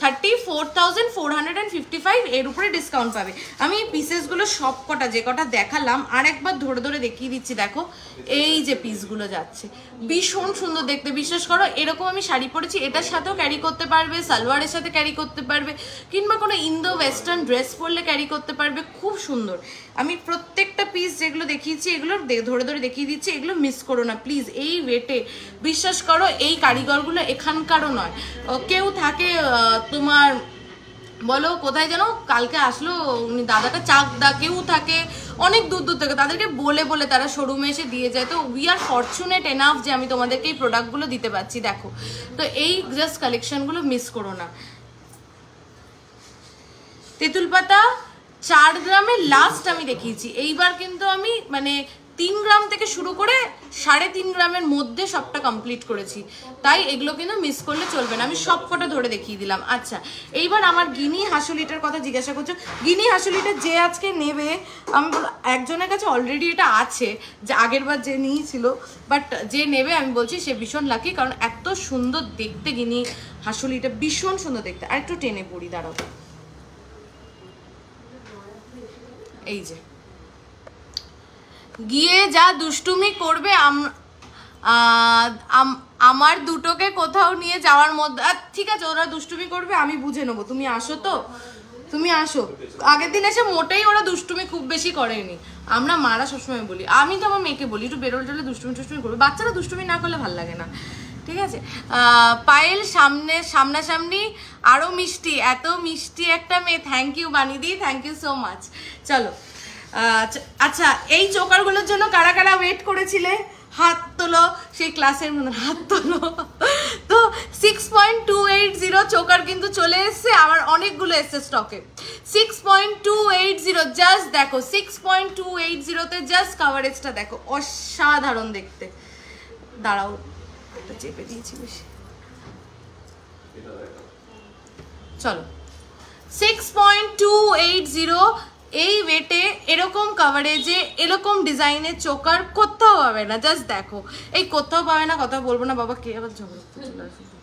34,455, এর উপরে ডিসকাউন্ট পাবে। আমি এই পিসেসগুলো সব কটা যে কটা দেখালাম আর একবার ধরে ধরে দেখিয়ে দিচ্ছি। দেখো এই যে পিসগুলো যাচ্ছে, ভীষণ সুন্দর দেখতে। বিশ্বাস করো এরকম আমি শাড়ি পরেছি, এটার সাথেও ক্যারি করতে পারবে, সালোয়ারের সাথে ক্যারি করতে পারবে, কিংবা কোনো ইন্দো ওয়েস্টার্ন ড্রেস পরলে ক্যারি করতে পারবে। খুব সুন্দর। আমি প্রত্যেকটা পিস যেগুলো দেখিয়েছি এগুলো ধরে ধরে দেখিয়ে দিচ্ছি, এগুলো মিস করো না প্লিজ। এই ওয়েটে বিশ্বাস করো, এই কারিগরগুলো এখানকারও নয়। কেউ থাকে তোমার বলো কোথায় যেন কালকে আসলো উনি দাদাটা, চাকদা, কেউ থাকে অনেক দূর দূর থেকে, তাদেরকে বলে বলে তারা শোরুমে এসে দিয়ে যায়। তো উই আর ফরচুনেট এনাফ যে আমি তোমাদেরকে এই প্রোডাক্টগুলো দিতে পারছি। দেখো তো এই জাস্ট কালেকশনগুলো মিস করো না। তেঁতুল পাতা 4 গ্রামের লাস্ট আমি দেখিয়েছি, এইবার কিন্তু আমি মানে 3 গ্রাম থেকে শুরু করে 3.5 গ্রামের মধ্যে সবটা কমপ্লিট করেছি, তাই এগুলো কিন্তু মিস করলে চলবে না। আমি সব কটা ধরে দেখিয়ে দিলাম। আচ্ছা এইবার আমার গিনি হাসুলিটার কথা জিজ্ঞাসা করছো। গিনি হাসুলিটা যে আজকে নেবে, আমি একজনের কাছে অলরেডি এটা আছে, যে আগের বার যে নিয়েছিল, বাট যে নেবে আমি বলছি সে ভীষণ লাকি, কারণ এত সুন্দর দেখতে গিনি হাসুলিটা, ভীষণ সুন্দর দেখতে। আর একটু টেনে পড়ি, দাঁড়াও। এই যে গিয়ে যা দুষ্টুমি করবে, আমার দুটোকে কোথাও নিয়ে যাওয়ার মধ্যে, ঠিক আছে ওরা দুষ্টুমি করবে, আমি বুঝে নেবো। তুমি আসো তো, তুমি আসো। আগের দিন এসে মোটেই ওরা দুষ্টুমি খুব বেশি করেনি। আমরা মারা সবসময় বলি, আমি তো আমার মেয়েকে বলি একটু বেরোলে টেরোলে দুষ্টুমি করবে, বাচ্চারা দুষ্টুমি না করলে ভালো লাগে না, ঠিক আছে? পায়েল সামনাসামনি আরো মিষ্টি, এত মিষ্টি একটা মেয়ে। থ্যাংক ইউ বানিদি, থ্যাংক ইউ সো মাচ। চলো আচ্ছা, এই চোকারগুলোর জন্য কারা কারা ওয়েট করেছিলে হাত তোলো, সেই ক্লাসের মনে হাত তোলো। তো 6.280 চোকার কিন্তু চলে এসছে, আবার অনেকগুলো এসছে স্টকে। 6.280 জাস্ট দেখো, 6.280 জাস্ট কাভারেজটা দেখো, অসাধারণ দেখতে। দাঁড়াও এটা চেপে দিয়েছি বেশি। চলো 6.280 এই ওয়েটে এরকম কাভারেজে এরকম ডিজাইনের চোকার কোথাও পাবে না। জাস্ট দেখো, এই কোথাও পাবে না, কথা বলবো না বাবা, কে আবার ঝগড়া চলে আসবে।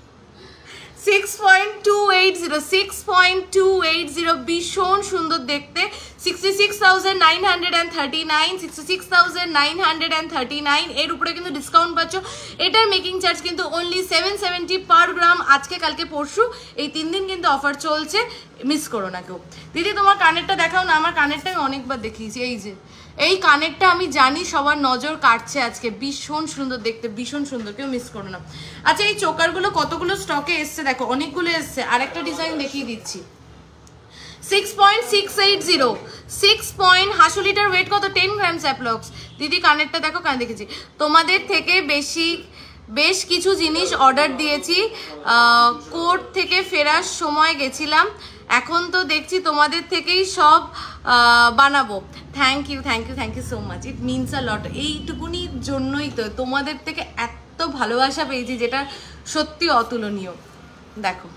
6.280 ভীষণ সুন্দর দেখতে। 66,939 এর উপরে কিন্তু ডিসকাউন্ট পাচ্ছ। এটার মেকিং চার্জ কিন্তু অনলি 770 পার গ্রাম। আজকে কালকে পরশু এই 3 দিন কিন্তু অফার চলছে, মিস করো না কেউ। দিদি তোমার কানেরটা দেখাও না। আমার কানেরটা আমি অনেকবার দেখিয়েছি। এই যে এই কানেরটা আমি জানি সবার নজর কাটছে আজকে, ভীষণ সুন্দর দেখতে, ভীষণ সুন্দর, কেউ মিস করো না। আচ্ছা এই চোকারগুলো কতগুলো স্টকে এসছে দেখো, অনেকগুলো এসছে। আরেকটা ডিজাইন দেখিয়ে দিচ্ছি। 6.680 হাসুলিটার ওয়েট কত? 10 গ্রামস অ্যাপ্রক্স। দিদি কানেরটা দেখো, কানে দেখেছি তোমাদের থেকে বেশ কিছু জিনিস অর্ডার দিয়েছি, কোর্ট থেকে ফেরার সময় গেছিলাম, এখন তো দেখছি তোমাদের থেকেই সব বানাবো। Thank you so much, it means a lot. এইটুকুনির জন্যই তো তোমাদের থেকে এত ভালোবাসা পেয়েছি, যেটা সত্যি অতুলনীয়। দেখো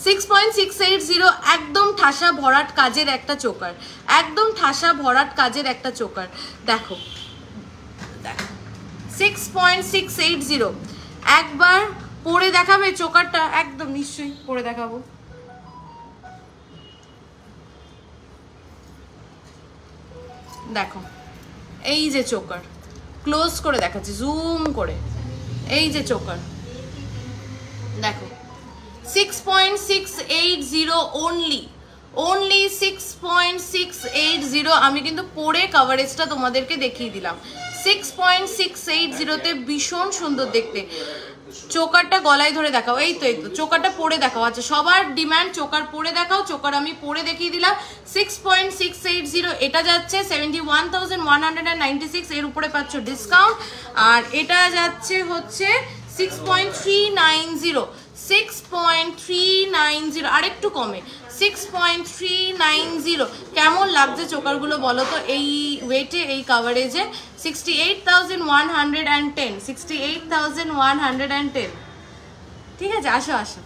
6.680 একদম ঠাসা ভরাট কাজের একটা চোকার, একদম ঠাসা ভরাট কাজের একটা চোকার। দেখো দেখো 6.680 একবার পরে দেখাবে চোকারটা? একদম নিশ্চয়ই পরে দেখাবো। দেখো এই যে চোকার, ক্লোজ করে দেখাচ্ছি জুম করে, এই যে চোকার, দেখো 6.680 only 6.680। আমি কিন্তু পরে কভারেজটা তোমাদেরকে দেখিয়ে দিলাম। 6.680 তে ভীষণ সুন্দর দেখতে। চোকারটা গলায় ধরে দেখাও, এই তো চোকারটা পরে দেখাও। আচ্ছা সবার ডিমান্ড চোকার পরে দেখাও, চোকার আমি পরে দেখিয়ে দিলাম। 6.680 এটা যাচ্ছে 71,196, এর উপরে পাচ্ছ ডিসকাউন্ট। আর এটা যাচ্ছে হচ্ছে 6.390 আরেকটু কমে 6.390। কেমন লাগছে চোকারগুলো বলো তো এই ওয়েটে, এই কাভারেজে? 68,110, 68,110। ঠিক আছে, আসো আসো,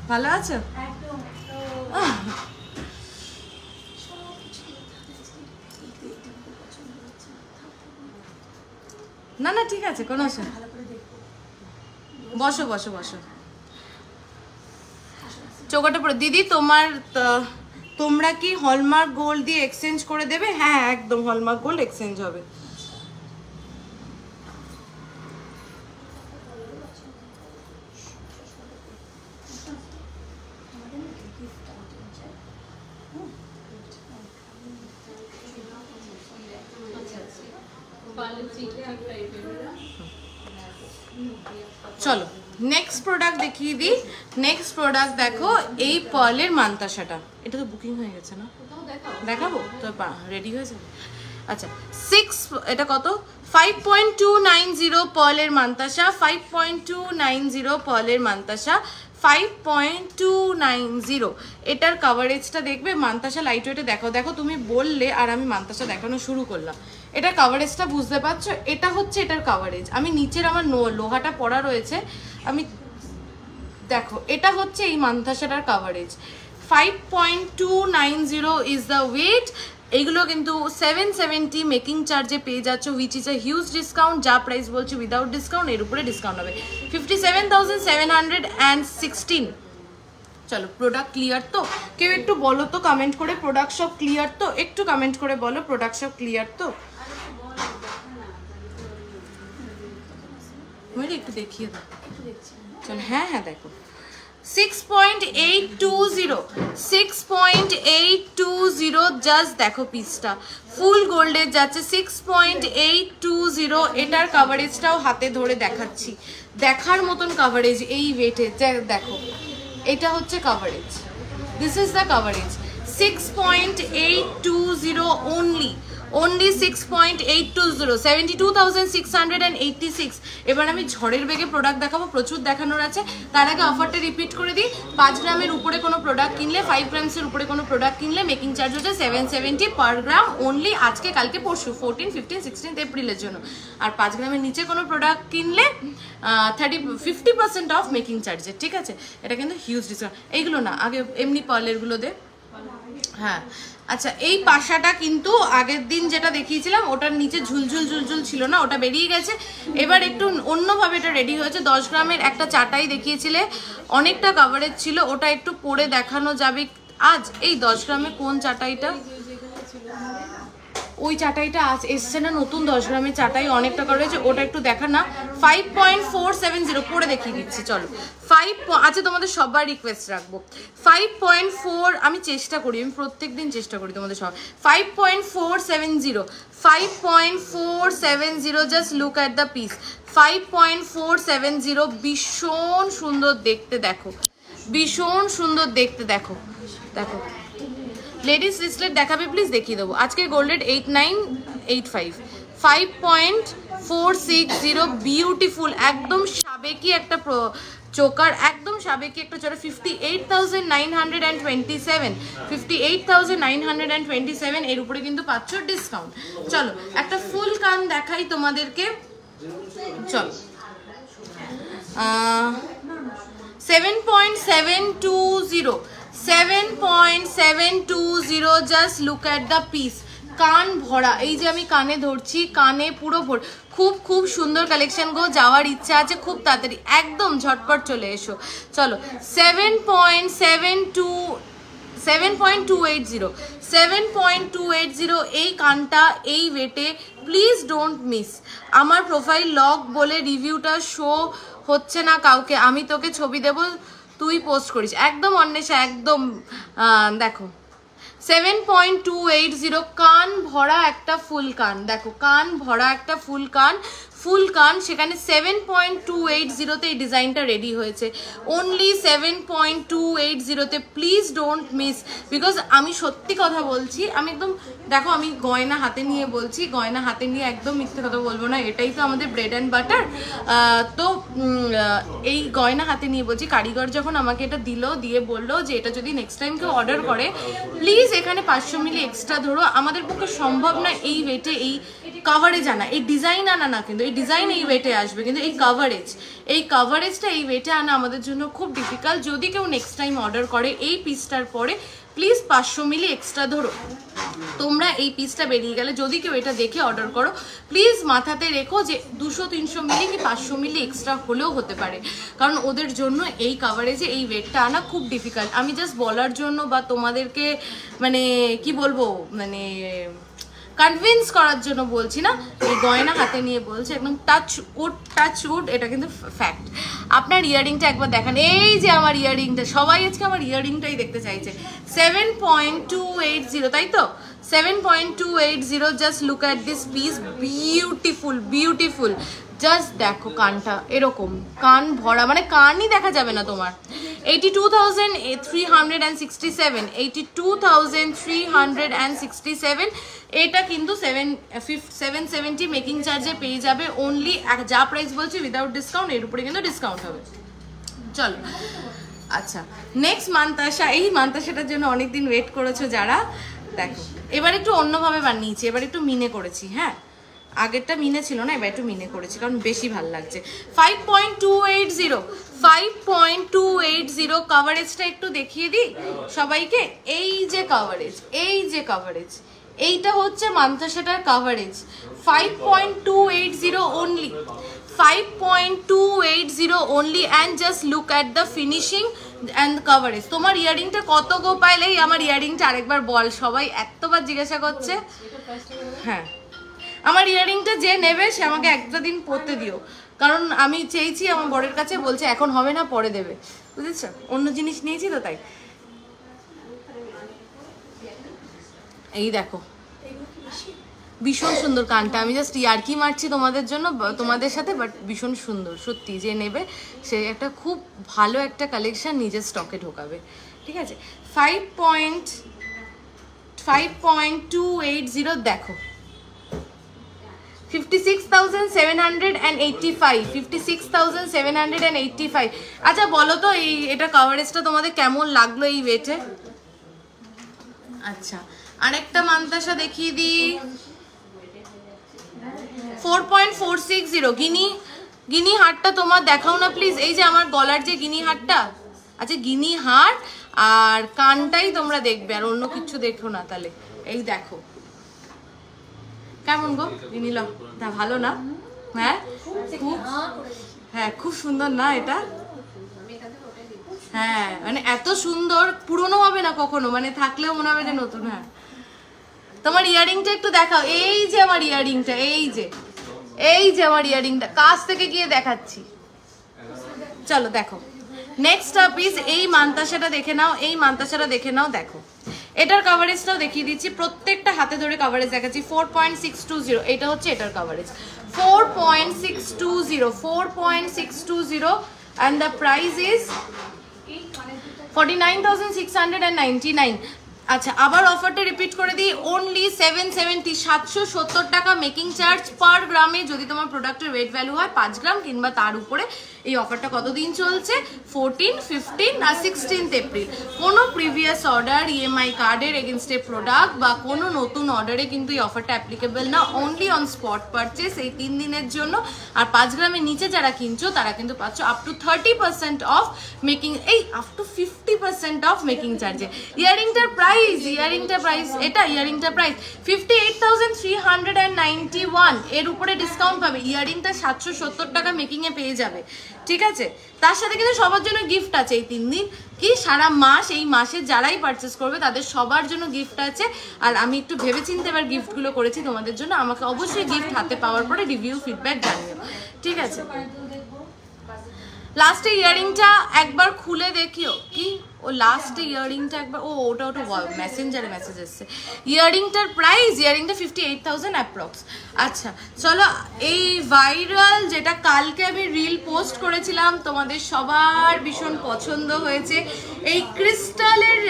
ভালো আছো? না না ঠিক আছে, কোনো অসুবিধা। বসো বসো বসো, চোকাটা পরে। দিদি তোমরা কি হলমার্ক গোল্ড দিয়ে এক্সচেঞ্জ করে দেবে? হ্যাঁ একদম, হলমার্ক গোল্ড এক্সচেঞ্জ হবে। চলো নেক্সট প্রোডাক্ট দেখিয়ে দিই। নেক্সট প্রোডাক্ট দেখো, এই পার্লের মান্তাসাটা। এটা তো বুকিং হয়ে গেছে না, দেখাবো তো, রেডি হয়ে যাবে। আচ্ছা এটা কত? 5.290 পার্লের মান্তাসা, 5.290 পার্লের মান্তাসা, 5.290। এটার কাভারেজটা দেখবে। মান্তাসা লাইট ওয়েটে দেখাও। দেখো তুমি বললে আর আমি মান্তাসা দেখানো শুরু করলাম। এটার কাভারেজটা বুঝতে পারছো? এটা হচ্ছে এটার কাভারেজ। আমি নিচের আমার লোহাটা পড়া রয়েছে, আমি দেখো এটা হচ্ছে এই মান্তাসাটার কাভারেজ। 5.290 is the weight. এইগুলো কিন্তু 770 মেকিং চার্জে পেয়ে যাচ্ছ, which is a huge discount. যা প্রাইস বলছি উইদাউট ডিসকাউন্ট, এর উপরে ডিসকাউন্ট হবে 57,716। চলো প্রোডাক্ট ক্লিয়ার তো? কেউ একটু বলো তো কমেন্ট করে, প্রোডাক্ট সব ক্লিয়ার তো? একটু কমেন্ট করে বলো প্রোডাক্ট সব ক্লিয়ার তো। একটু দেখিয়ে দাও। চলো হ্যাঁ হ্যাঁ দেখো, 6.820 জাস্ট দেখো পিসটা ফুল গোল্ডের যাচ্ছে 6.820। এটার কাভারেজটাও হাতে ধরে দেখাচ্ছি, দেখার মতন কাভারেজ এই ওয়েটে। দেখো এটা হচ্ছে coverage, this is the coverage. 6.820 only 6.820, 72,686। এবার আমি ঝড়ের বেগে প্রোডাক্ট দেখাবো, প্রচুর দেখানোর আছে। তার আগে অফারটা রিপিট করে দিই। 5 গ্রামের উপরে কোনো প্রোডাক্ট কিনলে, 5 গ্রামসের উপরে কোনো প্রোডাক্ট কিনলে মেকিং চার্জ হচ্ছে 770 পার গ্রাম অনলি। আজকে কালকে পরশু 14, 15, 16 এপ্রিলের জন্য। আর 5 গ্রামের নিচে কোনো প্রোডাক্ট কিনলে 50% অফ মেকিং চার্জের। ঠিক আছে, এটা কিন্তু হিউজ ডিসকাউন্ট। এইগুলো না, আগে এমনি পার্লেরগুলো দে। হ্যাঁ আচ্ছা, এই পাশাটা কিন্তু আগের দিন যেটা দেখিয়েছিলাম ওটার নিচে ঝুলঝুল ঝুলঝুল ছিল না, ওটা বেরিয়ে গেছে। এবার একটু অন্যভাবে এটা রেডি হয়েছে। 10 গ্রামের একটা চাটাই দেখিয়েছিলে, অনেকটা কাভারেজ ছিল, ওটা একটু পরে দেখানো যাবে আজ। এই 10 গ্রামে কোন চাটাইটা? ওই চাটাইটা আজ এসছে না, নতুন 10 গ্রামের চাটাই, অনেকটা করা হয়েছে, ওটা একটু দেখা না। 5.470 পরে দেখিয়ে দিচ্ছি। চলো 5, আচ্ছা তোমাদের সবার রিকোয়েস্ট রাখবো 5.4, আমি চেষ্টা করি, আমি প্রত্যেক দিন চেষ্টা করি তোমাদের সব। 5.470, just look at the piece. 5.470 ভীষণ সুন্দর দেখতে, দেখো ভীষণ সুন্দর দেখতে। দেখো দেখো লেডিস রিসলেট দেখাবে প্লিজ, দেখিয়ে দেবো। আজকের গোল্ডেড 8985, 5.460 বিউটিফুল, একদম সাবেকি একটা চোকার, একদম সাবেকি একটা চোকার। 58,927, 58,927। এর উপরে কিন্তু পাচ্ছ ডিসকাউন্ট। চলো একটা ফুল কান দেখাই তোমাদেরকে। চলো 7.720, 7.720, just look at the piece. কান ভরা, এই যে আমি কানে ধরছি, কানে পুরো ভর। খুব খুব সুন্দর কালেকশন গো, যাওয়ার ইচ্ছা আছে খুব তাড়াতাড়ি, একদম ঝটপট চলে এসো। চলো 7.280, এই কানটা এই ওয়েটে, প্লিজ ডোন্ট মিস। আমার প্রোফাইল লক বলে রিভিউটা শো হচ্ছে না কাউকে, আমি তোকে ছবি দেব, তুই পোস্ট করিস। একদম অন্বেষা, একদম। দেখো 7.280, কান ভরা একটা ফুল কান, দেখো কান ভরা একটা ফুল কান, ফুল কান, সেখানে 7.280-তে এই ডিজাইনটা রেডি হয়েছে, অনলি 7.280-তে। প্লিজ ডোন্ট মিস, বিকজ আমি সত্যি কথা বলছি, আমি একদম দেখো আমি গয়না হাতে নিয়ে বলছি, গয়না হাতে নিয়ে একদম মিথ্যে কথা বলবো না, এটাই তো আমাদের ব্রেড অ্যান্ড বাটার। তো এই গয়না হাতে নিয়ে বলছি, কারিগর যখন আমাকে এটা দিয়ে বললো যে এটা যদি নেক্সট টাইম কেউ অর্ডার করে প্লিজ এখানে 500 মিলি এক্সট্রা ধরো, আমাদের পক্ষে সম্ভব না এই ওয়েটে এই কাভারেজ আনা, এই ডিজাইন আনা না, কিন্তু এই ডিজাইন এই ওয়েটে আসবে, কিন্তু এই কাভারেজটা এই ওয়েটে আনা আমাদের জন্য খুব ডিফিকাল্ট। যদি কেউ নেক্সট টাইম অর্ডার করে এই পিসটার পরে প্লিজ 500 মিলি এক্সট্রা ধরো। তোমরা এই পিসটা বেরিয়ে গেলে যদি কেউ এটা দেখে অর্ডার করো প্লিজ মাথাতে রেখো যে 200-300 মিলি কি 500 মিলি এক্সট্রা হলেও হতে পারে, কারণ ওদের জন্য এই কাভারেজে এই ওয়েটটা আনা খুব ডিফিকাল্ট। আমি জাস্ট বলার জন্য বা তোমাদেরকে মানে কি বলবো, মানে কনভিন্স করার জন্য বলছি না, এই গয়না হাতে নিয়ে বলছি, একদম টাচ উড, এটা কিন্তু ফ্যাক্ট। আপনার ইয়াররিংটা একবার দেখান, এই যে আমার ইয়াররিংটা, সবাই আজকে আমার ইয়াররিংটাই দেখতে চাইছে। 7.280, তাই তো 7.280, just look at this piece, beautiful. Just দেখো কানটা এরকম, কান ভরা, মানে কানই দেখা যাবে না তোমার। 82,367, 82,367, এটা কিন্তু 770 মেকিং চার্জে পেয়ে যাবে অনলি। যা প্রাইস বলছি উইদাউট ডিসকাউন্ট, এর উপরে কিন্তু ডিসকাউন্ট হবে। চলো আচ্ছা, নেক্সট মান্তাসা। এই মান্তাসাটার জন্য অনেকদিন ওয়েট করেছো যারা, দেখো এবার একটু অন্যভাবে বানিয়েছি, এবার একটু মিনে করেছি। হ্যাঁ, আগেরটা মিনে ছিল না, এবার একটু মিনে করেছি কারণ বেশি ভাল লাগছে। 5.280, কাভারেজটা একটু দেখিয়ে দিই সবাইকে। এই যে কাভারেজ, এইটা হচ্ছে মান্তাসাটার coverage, 5.280 only, 5.280 only. And just look at the finishing and coverage. তোমার ইয়ারিংটা কত গো পাইলে? আমার ইয়ারিংটা আরেকবার বল, সবাই এতবার জিজ্ঞাসা করছে। হ্যাঁ, আমার ইয়াররিংটা যে নেবে সে আমাকে একটা দিন পরতে দিও, কারণ আমি চেয়েছি আমার বরের কাছে, বলছে এখন হবে না পরে দেবে, বুঝেছ, অন্য জিনিস নিয়েছি তো তাই। এই দেখো ভীষণ সুন্দর কানটা, আমি জাস্ট ইয়ার্কি মারছি তোমাদের জন্য, তোমাদের সাথে, বাট ভীষণ সুন্দর সত্যি। যে নেবে সে একটা খুব ভালো একটা কালেকশন নিজের স্টকে ঢোকাবে, ঠিক আছে। 5.280 দেখো, 56,785, আচ্ছা বলো তো এটা কাভারেজটা তোমাদের কেমন লাগলো এই ওয়েটে? আচ্ছা, আরেকটা মান্তাসা দেখিয়ে দিই, 4.460, গিনি হারটা তোমার দেখাও না প্লিজ। এই যে আমার গলার যে গিনি হারটা, আচ্ছা গিনি হার আর কানটাই তোমরা দেখবে, আর অন্য কিছু দেখো না। তাহলে এই দেখো কেমন গো গিনি, তা ভালো না? হ্যাঁ খুব সুন্দর না এটা? হ্যাঁ, মানে এত সুন্দর, পুরনো হবে না কখনো, মানে থাকলেও মনে হবে যে নতুন। হ্যাঁ, তোমার ইয়ারিংটা একটু দেখাও। এই যে আমার ইয়ারিংটা, এই যে আমার ইয়ারিংটা, কাছ থেকে গিয়ে দেখাচ্ছি। চলো দেখো নেক্সট পিস, এই মান্তাসাটা দেখে নাও, দেখো এটার কাভারেজটাও দেখিয়ে দিচ্ছি, প্রত্যেকটা হাতে ধরে কাভারেজ দেখাচ্ছি। 4.620, এটা হচ্ছে এটার coverage, 4.620, and the price is 49,699। আচ্ছা, আবার অফারটা রিপিট করে দিই, অনলি 770, 770 টাকা মেকিং চার্জ পার গ্রামে, যদি তোমার প্রোডাক্টের ওয়েট ভ্যালু হয় 5 গ্রাম কিংবা তার উপরে। এই অফারটা কতদিন চলছে? 14, 15 আর 16 এপ্রিল। কোনো প্রিভিয়াস অর্ডার, ইএমআই কার্ডের এগেনস্টে প্রোডাক্ট বা কোনো নতুন অর্ডারে কিন্তু এই অফারটা অ্যাপ্লিকেবল না, অনলি অন স্পট পারচেস এই 3 দিনের জন্য। আর 5 গ্রামের নিচে যারা কিনছো তারা কিন্তু পাচ্ছ up to 30% of making, up to 50% of making চার্জে। ইয়ারিংটার প্রাইস, এটা ইয়ারিংটার প্রাইস 58,391, এর উপরে ডিসকাউন্ট পাবে। ইয়ারিংটা 770 টাকা মেকিংয়ে পেয়ে যাবে, ঠিক আছে। তার সাথে কিন্তু সবার জন্য গিফট আছে এই 3 দিন, কি সারা মাস, এই মাসে যারাই পারচেস করবে তাদের সবার জন্য গিফট আছে। আর আমি একটু ভেবেচিন্তে এবার গিফটগুলো করেছি তোমাদের জন্য। আমাকে অবশ্যই গিফট হাতে পাওয়ার পরে রিভিউ ফিডব্যাক জানিও, ঠিক আছে। লাস্টে ইয়ারিংটা একবার খুলে দেখিও। কি ও লাস্টে ইয়ারিংটা একবার, ওটা মেসেঞ্জারে মেসেজ এসছে। ইয়ারিংটার প্রাইস, ইয়ারিংটা 58,000 অ্যাপ্রক্স। আচ্ছা চলো, এই ভাইরাল যেটা কালকে আমি রিল পোস্ট করেছিলাম, তোমাদের সবার ভীষণ পছন্দ হয়েছে। এই ক্রিস্টালের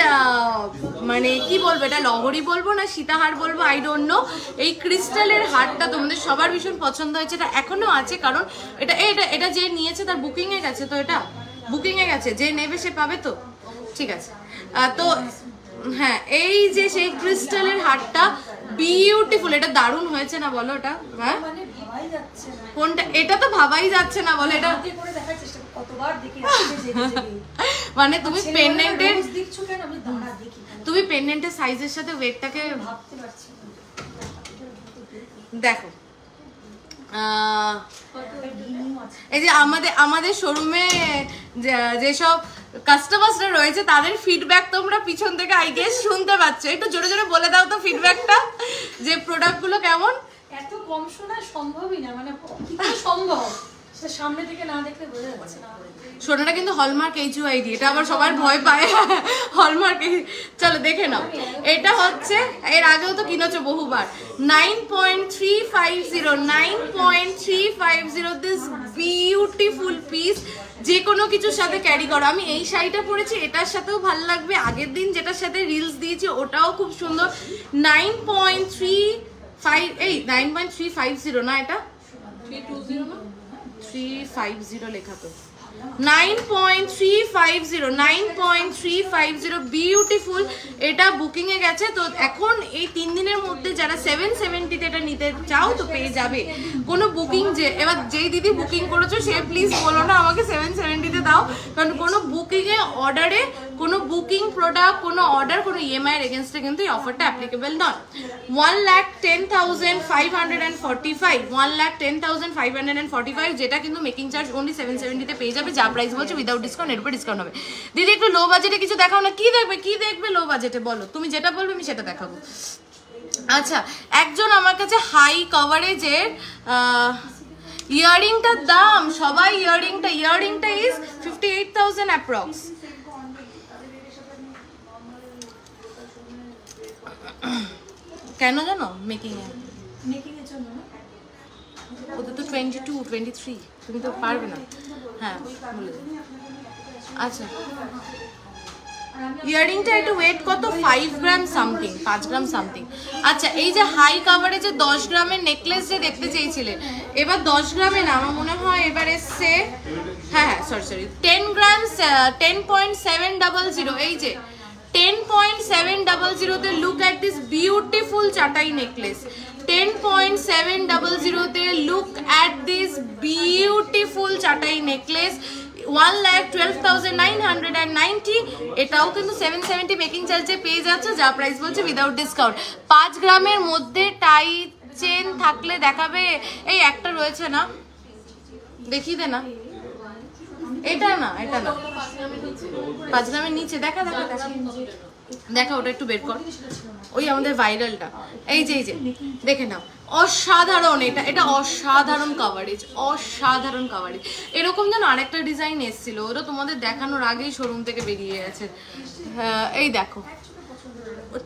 মানে কি বলবো, এটা লহরি বলবো না সীতাহার বলবো, আই ডোন্ট নো। এই ক্রিস্টালের হারটা তোমাদের সবার ভীষণ পছন্দ হয়েছে। এটা এখনো আছে, কারণ এটা যে নিয়েছে তার বুকিংয়ে গেছে, তো এটা বুকিংয়ে গেছে, যে নেবে সে পাবে তো, ঠিক আছে। তো হ্যাঁ, এই যে সেই ক্রিস্টালের হারটা বিউটিফুল, এটা দারুণ হয়েছে না বলো? এটা হ্যাঁ কোনটা, এটা তো ভাবাই যাচ্ছে না বলো। এটা মানে তুমি পেন্ডেন্টের সাইজের সাথে ওয়েটটাকে দেখো। এই যে আমাদের শোরুমে যেসব কাস্টমারসরা রয়েছে তাদের ফিডব্যাক তোমরা পিছন থেকে আই গেস শুনতে পাচ্ছ। একটু জোরে জোরে বলে দাও তো ফিডব্যাকটা, যে প্রোডাক্টগুলো কেমন। এত কম শোনা সম্ভবই না, মানে কি করে সম্ভব, সেটা সামনে থেকে না দেখলে বোঝা যাচ্ছে না। সোনাটা কিন্তু হলমার্ক HUID, এটা আবার সবাই ভয় পায় হলমার্ক। চলো দেখে নাও, এটা হচ্ছে এর আগেও তো কিনেছো বহুবার। 9.350 দিস বিউটিফুল পিস, যে কোনো কিছুর সাথে ক্যারি করো। আমি এই শাড়িটা পরেছি, এটার সাথেও ভালো লাগবে। আগের দিন যেটার সাথে রিলস দিয়েছি ওটাও খুব সুন্দর। 9.350 না, এটা 350 লেখা তো। 9.350 বিউটিফুল, এটা বুকিং এ গেছে। তো এখন এই 3 দিনের মধ্যে যারা 770 এটা নিতে চাও তো পেয়ে যাবে। কোনো বুকিং, যে এবার যেই দিদি বুকিং করেছো সে প্লিজ বলো না আমাকে 770 দাও, কারণ কোনো বুকিং এ অর্ডারে, কোনো বুকিং প্রোডাক্ট, কোনো অর্ডার, কোনো EMI এর এগেইনস্টে কিন্তু এই অফারটা অ্যাপ্লিকেবল নয়। 1,10,545, 1,10,545, যেটা কিন্তু মেকিং চার্জ অনলি 770 তে পেয়ে যাবে। যা প্রাইস বলছে উইদাউট ডিসকাউন্ট, এর উপর ডিসকাউন্ট হবে। দিদি একটু লো বাজেটে কিছু দেখাও না। কি দেখবে লো বাজেটে বলো, তুমি যেটা বলবে আমি সেটা দেখাবো। আচ্ছা, একজন আমার কাছে হাই কভারেজের ইয়ারিংটার দাম, সবাই ইয়ারিংটা ইজ 58,000 অ্যাপ্রক্স। কেন জানো? মেকিং এর জন্য, ওদের তো 22, 23, তুমি তো পারবে না। হ্যাঁ বলে দাও। আচ্ছা, ইয়ারিংটা একটু ওয়েট কত, 5 গ্রাম সামথিং, 5 গ্রাম সামথিং। আচ্ছা, এই যে হাই কাভারেজে 10 গ্রামের নেকলেস যে দেখতে চেয়েছিলে, এবার 10 গ্রামে না, আমার মনে হয় এবার এসছে, হ্যাঁ সরি 10 গ্রাম 10.700। এই যে 10.700 তে লুক অ্যাট দিস বিউটিফুল চাটাই নেকলেস। 10.700 তে লুক অ্যাট দিস বিউটিফুল চাটাই নেকলেস। 1,12,990, এটাও কিন্তু 770 মেকিং চার্জে পেয়ে যাচ্ছে, যা প্রাইস বলছে উইদাউট ডিসকাউন্ট। 5 গ্রামের মধ্যে টাই চেন থাকলে দেখাবে। এই একটা রয়েছে না, দেখিয়ে দে না, এটা না 5 গ্রামের নিচে, দেখা ওটা একটু বের কর, ওই আমাদের ভাইরালটা। এই যে দেখে নাও, অসাধারণ। এটা অসাধারণ কাভারেজ, অসাধারণ কাভারেজ। এরকম যেন আরেকটা ডিজাইন এসেছিল, ওটা তোমাদের দেখানোর আগেই শোরুম থেকে বেরিয়ে গেছে। এই দেখো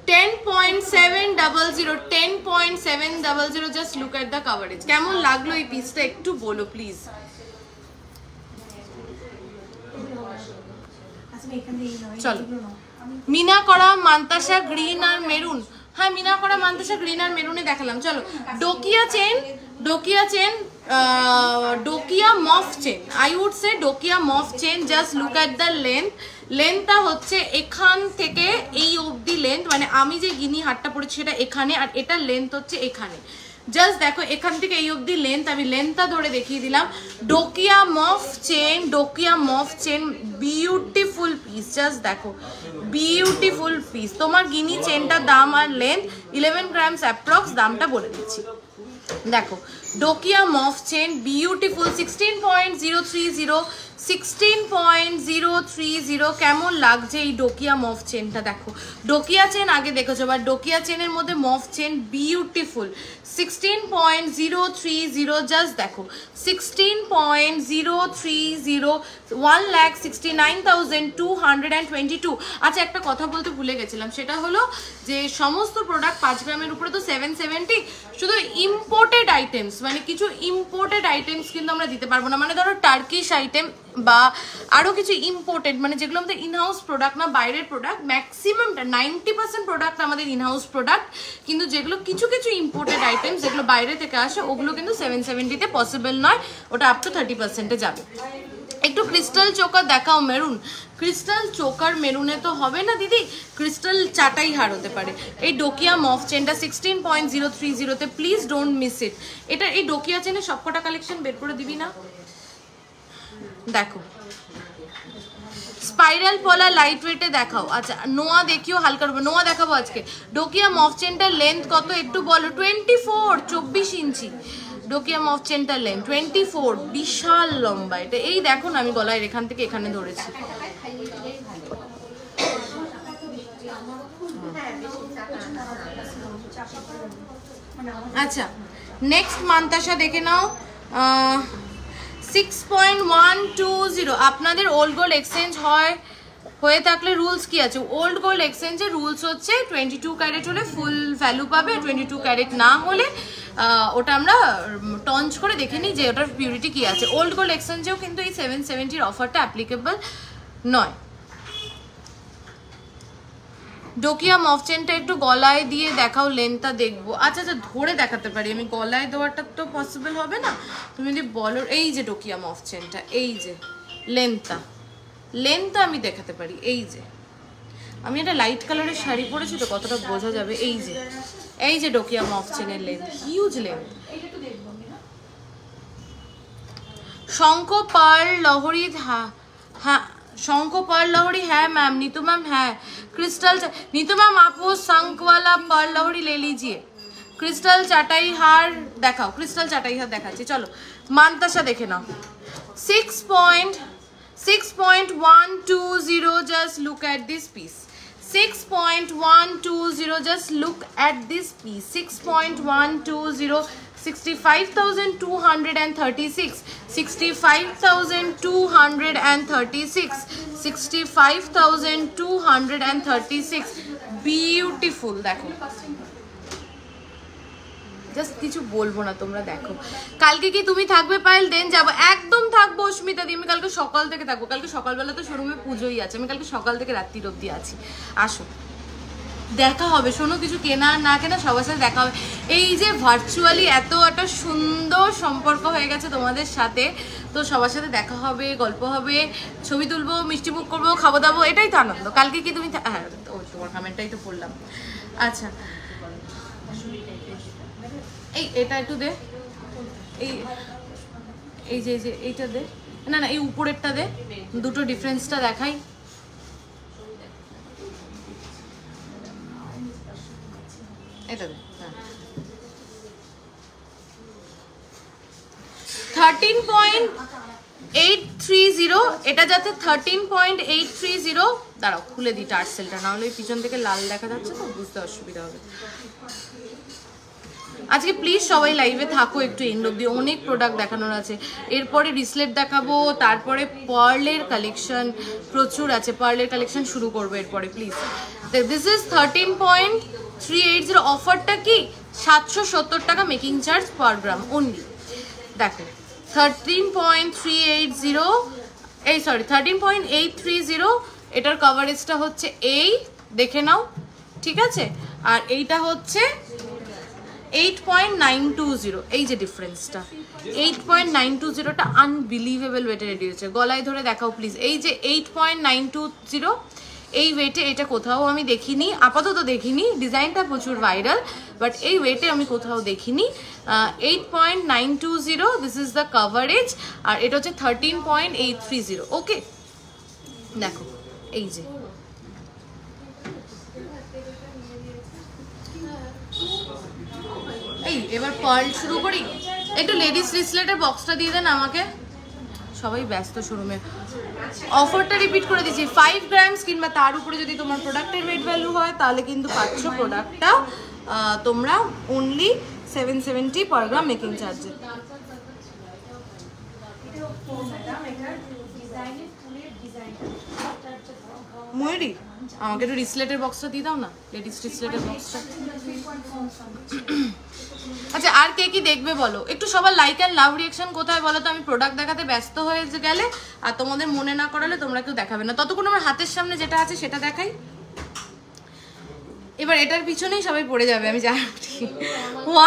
10.700, just look at the coverage. কেমন লাগলো এই পিসটা একটু বলো প্লিজ। চলো, মিনা করা মান্তাসা গ্রিন আর মেরুন। হ্যাঁ, মিনা করা মান্তাসা গ্রিন আর মেরুনে দেখালাম। চলো, ডোকিয়া মফ চেন, আই উড সে ডোকিয়া মফ chain. Just look at the লেন্থটা হচ্ছে এখান থেকে এই অবধি লেন্থ, মানে আমি যে গিনি হারটা পড়েছি সেটা এখানে, আর এটার লেন্থ হচ্ছে এখানে। জাস্ট দেখো, এখান থেকে এই অবধি লেন্থ, আমি লেন্থটা ধরে দেখিয়ে দিলাম। ডোকিয়া মফ চেন, বিউটিফুল পিস। জাস্ট দেখো, বিউটিফুল পিস। তোমার গিনি চেনটার দাম আর লেন্থ 11 গ্রামস অ্যাপ্রক্স, দামটা বলে দিচ্ছি। দেখো, ডোকিয়া মফ চেন, বিউটিফুল, 16.030 16.030 কেমন লাগছে এই ডোকিয়া মফ চেনটা? দেখো ডোকিয়া চেন আগে দেখেছো, বাট ডোকিয়া চেনের মধ্যে মফ চেন বিউটিফুল। 16.030 জাস্ট দেখো, 16.030, 1,69,222। আচ্ছা একটা কথা বলতে ভুলে গেছিলাম, সেটা হলো যে সমস্ত প্রোডাক্ট 5 গ্রামের উপরে তো 770, শুধু ইম্পোর্টেড আইটেমস, মানে কিছু ইম্পোর্টেড আইটেমস কিন্তু আমরা দিতে পারবো না। মানে ধরো টার্কিশ আইটেম বা আরও কিছু ইম্পোর্টেড, মানে যেগুলো আমাদের ইনহাউস প্রোডাক্ট না, বাইরের প্রোডাক্ট, ম্যাক্সিমামটা 90% প্রোডাক্ট আমাদের ইনহাউস প্রোডাক্ট, কিন্তু যেগুলো কিছু কিছু ইম্পোর্টেড আইটেমস যেগুলো বাইরে থেকে আসে ওগুলো কিন্তু 770-তে পসিবল নয়, ওটা আপ টু 30%-এ যাবে। একটু ক্রিস্টাল চোকার দেখাও মেরুন। ক্রিস্টাল চোকার মেরুনে তো হবে না দিদি, ক্রিস্টাল চাটাই হার হতে পারে। এই ডোকিয়া মফ চেনটা 16.030-তে, প্লিজ ডোন্ট মিস ইট। এটা এই ডোকিয়া চেনের সবকটা কালেকশন বের করে দিবি না? দেখো স্পাইরাল পলা লাইট ওয়েটে দেখাও। আচ্ছা নোয়া দেখিও হালকা, নোয়া দেখাবো আজকে। ডোকিয়া মফ চেনটার লেন্থ কত একটু বলো? 24, 24 ইঞ্চি ডোকিয়া মফ চেনটার লেন্থ, 24, বিশাল লম্বা এটা। এই দেখো না আমি গলায় এখান থেকে এখানে ধরেছি। আচ্ছা নেক্সট মান্তাসা দেখে নাও, 6.120। আপনাদের ওল্ড গোল্ড এক্সচেঞ্জ হয়ে থাকলে রুলস কি আছে? ওল্ড গোল্ড এক্সচেঞ্জের রুলস হচ্ছে 22 ক্যারেট হলে ফুল ভ্যালু পাবে, 22 ক্যারেট না হলে ওটা আমরা টঞ্চ করে দেখে নিই যে ওটার পিউরিটি কি আছে। ওল্ড গোল্ড এক্সচেঞ্জেও কিন্তু এই 770-র অফারটা অ্যাপ্লিকেবল নয়। ডোকিয়া মফ চেনটা একটু গলায় দিয়ে দেখাও, লেন্থটা দেখবো। আচ্ছা আচ্ছা ধরে দেখাতে পারি আমি, গলায় দেওয়াটা তো পসিবল হবে না। তুমি যদি বলো এই যে ডোকিয়া মফ চেনটা, এই যে লেন্থটা আমি দেখাতে পারি। এই যে আমি একটা লাইট কালারের শাড়ি পরেছি তো কতটা বোঝা যাবে। এই যে ডোকিয়া মফ চেনের লেন্থ, হিউজ লেন্থ। শঙ্খ পার্ল লহরি, হ্যাঁ शंख पर्ल लहरी है मैम। नीतू मैम है। क्रिस्टल नीतू मैम आप वो शंख वाला पर्ल लहरी ले लीजिए। क्रिस्टल चाटाई हार देखाओ, क्रिस्टल चाटाई हार देखाচ্ছি। चलो मानताशा देखे नाও। 6.120 just look at this piece। 6.120 just look at this piece। 6.120, 65,236, 65,236, 65,236, beautiful. দেখো জাস্ট কিছু বলবো না, তোমরা দেখো। কালকে কি তুমি থাকবে পায়েল? দেন যাবো, একদম থাকবো অস্মিতা দি। আমি কালকে সকাল থেকে থাকবো, কালকে সকালবেলা তো শোরুমে পুজোই আছে, আমি কালকে সকাল থেকে রাত্রির অবধি আছি। আসো দেখা হবে, শোনো কিছু কেনা না কেনা সবার সাথে দেখা হবে। এই যে ভার্চুয়ালি এত একটা সুন্দর সম্পর্ক হয়ে গেছে তোমাদের সাথে, তো সবার সাথে দেখা হবে, গল্প হবে, ছবি তুলবো, মিষ্টি মুখ করবো, খাবো দাবো, এটাই তো আনন্দ। কালকে কি তুমি, হ্যাঁ ও তোমার কমেন্টটাই তো পড়লাম। আচ্ছা এটা একটু দে, এই যে এইটা দে, না এই উপরেরটা দে, দুটো ডিফারেন্সটা দেখাই। এটা দে, হ্যাঁ 13.830, এটা যাতে 13.830। দাঁড়াও খুলে দিই টার্সেলটা, না হলে পিছন থেকে লাল দেখা যাচ্ছে তো বুঝতে অসুবিধা হবে। আজকে প্লিজ সবাই লাইভে থাকো একটু এন্ড অবধি, অনেক প্রোডাক্ট দেখানোর আছে। এরপরে রিসলেট দেখাবো, তারপরে পার্লের কালেকশন প্রচুর আছে, পার্লের কালেকশন শুরু করবো এরপরে। Please this is 13.380। অফারটা কি 770 টাকা মেকিং চার্জ পার গ্রাম অনলি। দেখো 13.380, এই সরি 13.830। এটার কভারেজটা হচ্ছে এই, দেখে নাও ঠিক আছে। আর এইটা হচ্ছে 8.920। এই যে ডিফারেন্সটা 8.920টা আনবিলিভেবল ওয়েটে রেডি হয়েছে। গলায় ধরে দেখাও প্লিজ। এই যে 8.920 এই ওয়েটে এটা কোথাও আমি দেখিনি, আপাতত দেখিনি। ডিজাইনটা প্রচুর ভাইরাল, বাট এই ওয়েটে আমি কোথাও দেখিনি। 8.920 দিস ইজ দ্য কভারেজ। আর এটা হচ্ছে 13.830। ওকে দেখো এই যে এই এবার পার্ল শুরু করি। একটু লেডিস রিসলেটের বক্সটা দিয়ে দেন আমাকে সবাই ব্যস্ত শোরুমে। অফারটা রিপিট করে দিচ্ছি, 5 গ্রামস কিংবা তার উপরে যদি তোমার প্রোডাক্টের ওয়েট ভ্যালু হয় তাহলে কিন্তু পাচ্ছ প্রোডাক্টটা তোমরা অনলি 770 পার গ্রাম মেকিং চার্জে। ময়ূরী আমাকে একটু রিসলেটের বক্সটা দিয়ে দাও না, লেডিস রিসলেটের বক্সটা। আচ্ছা আর কে কি দেখবে বলো একটু, সবার লাইক অ্যান্ড লাভ রিয়াকশন কোথায় বলো তো? আমি প্রোডাক্ট দেখাতে ব্যস্ত হয়ে গেলে আর তোমাদের মনে না করালে তোমরা কেউ দেখাবে না, ততক্ষণ আমার হাতের সামনে যেটা আছে সেটা দেখাই। এবার এটার পিছনেই সবাই পড়ে যাবে আমি জানি।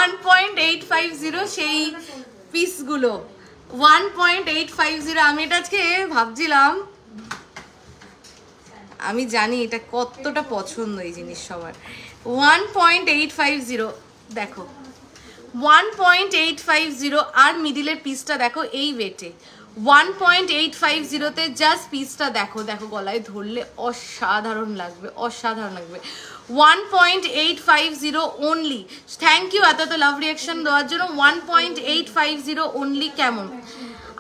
1.850 সেই পিসগুলো, 1.850। আমি এটা আজকে ভাবছিলাম, আমি জানি এটা কতটা পছন্দ এই জিনিস সবার। 1.850 দেখো, 1.850 আর মিডিলের পিসটা দেখো এই ওয়েটে। 1.850-তে জাস্ট পিসটা দেখো, দেখো গলায় ধরলে অসাধারণ লাগবে, অসাধারণ লাগবে। 1.850 অনলি। থ্যাংক ইউ এত লাভ রিয়াকশন দেওয়ার জন্য। 1.850 অনলি। কেমন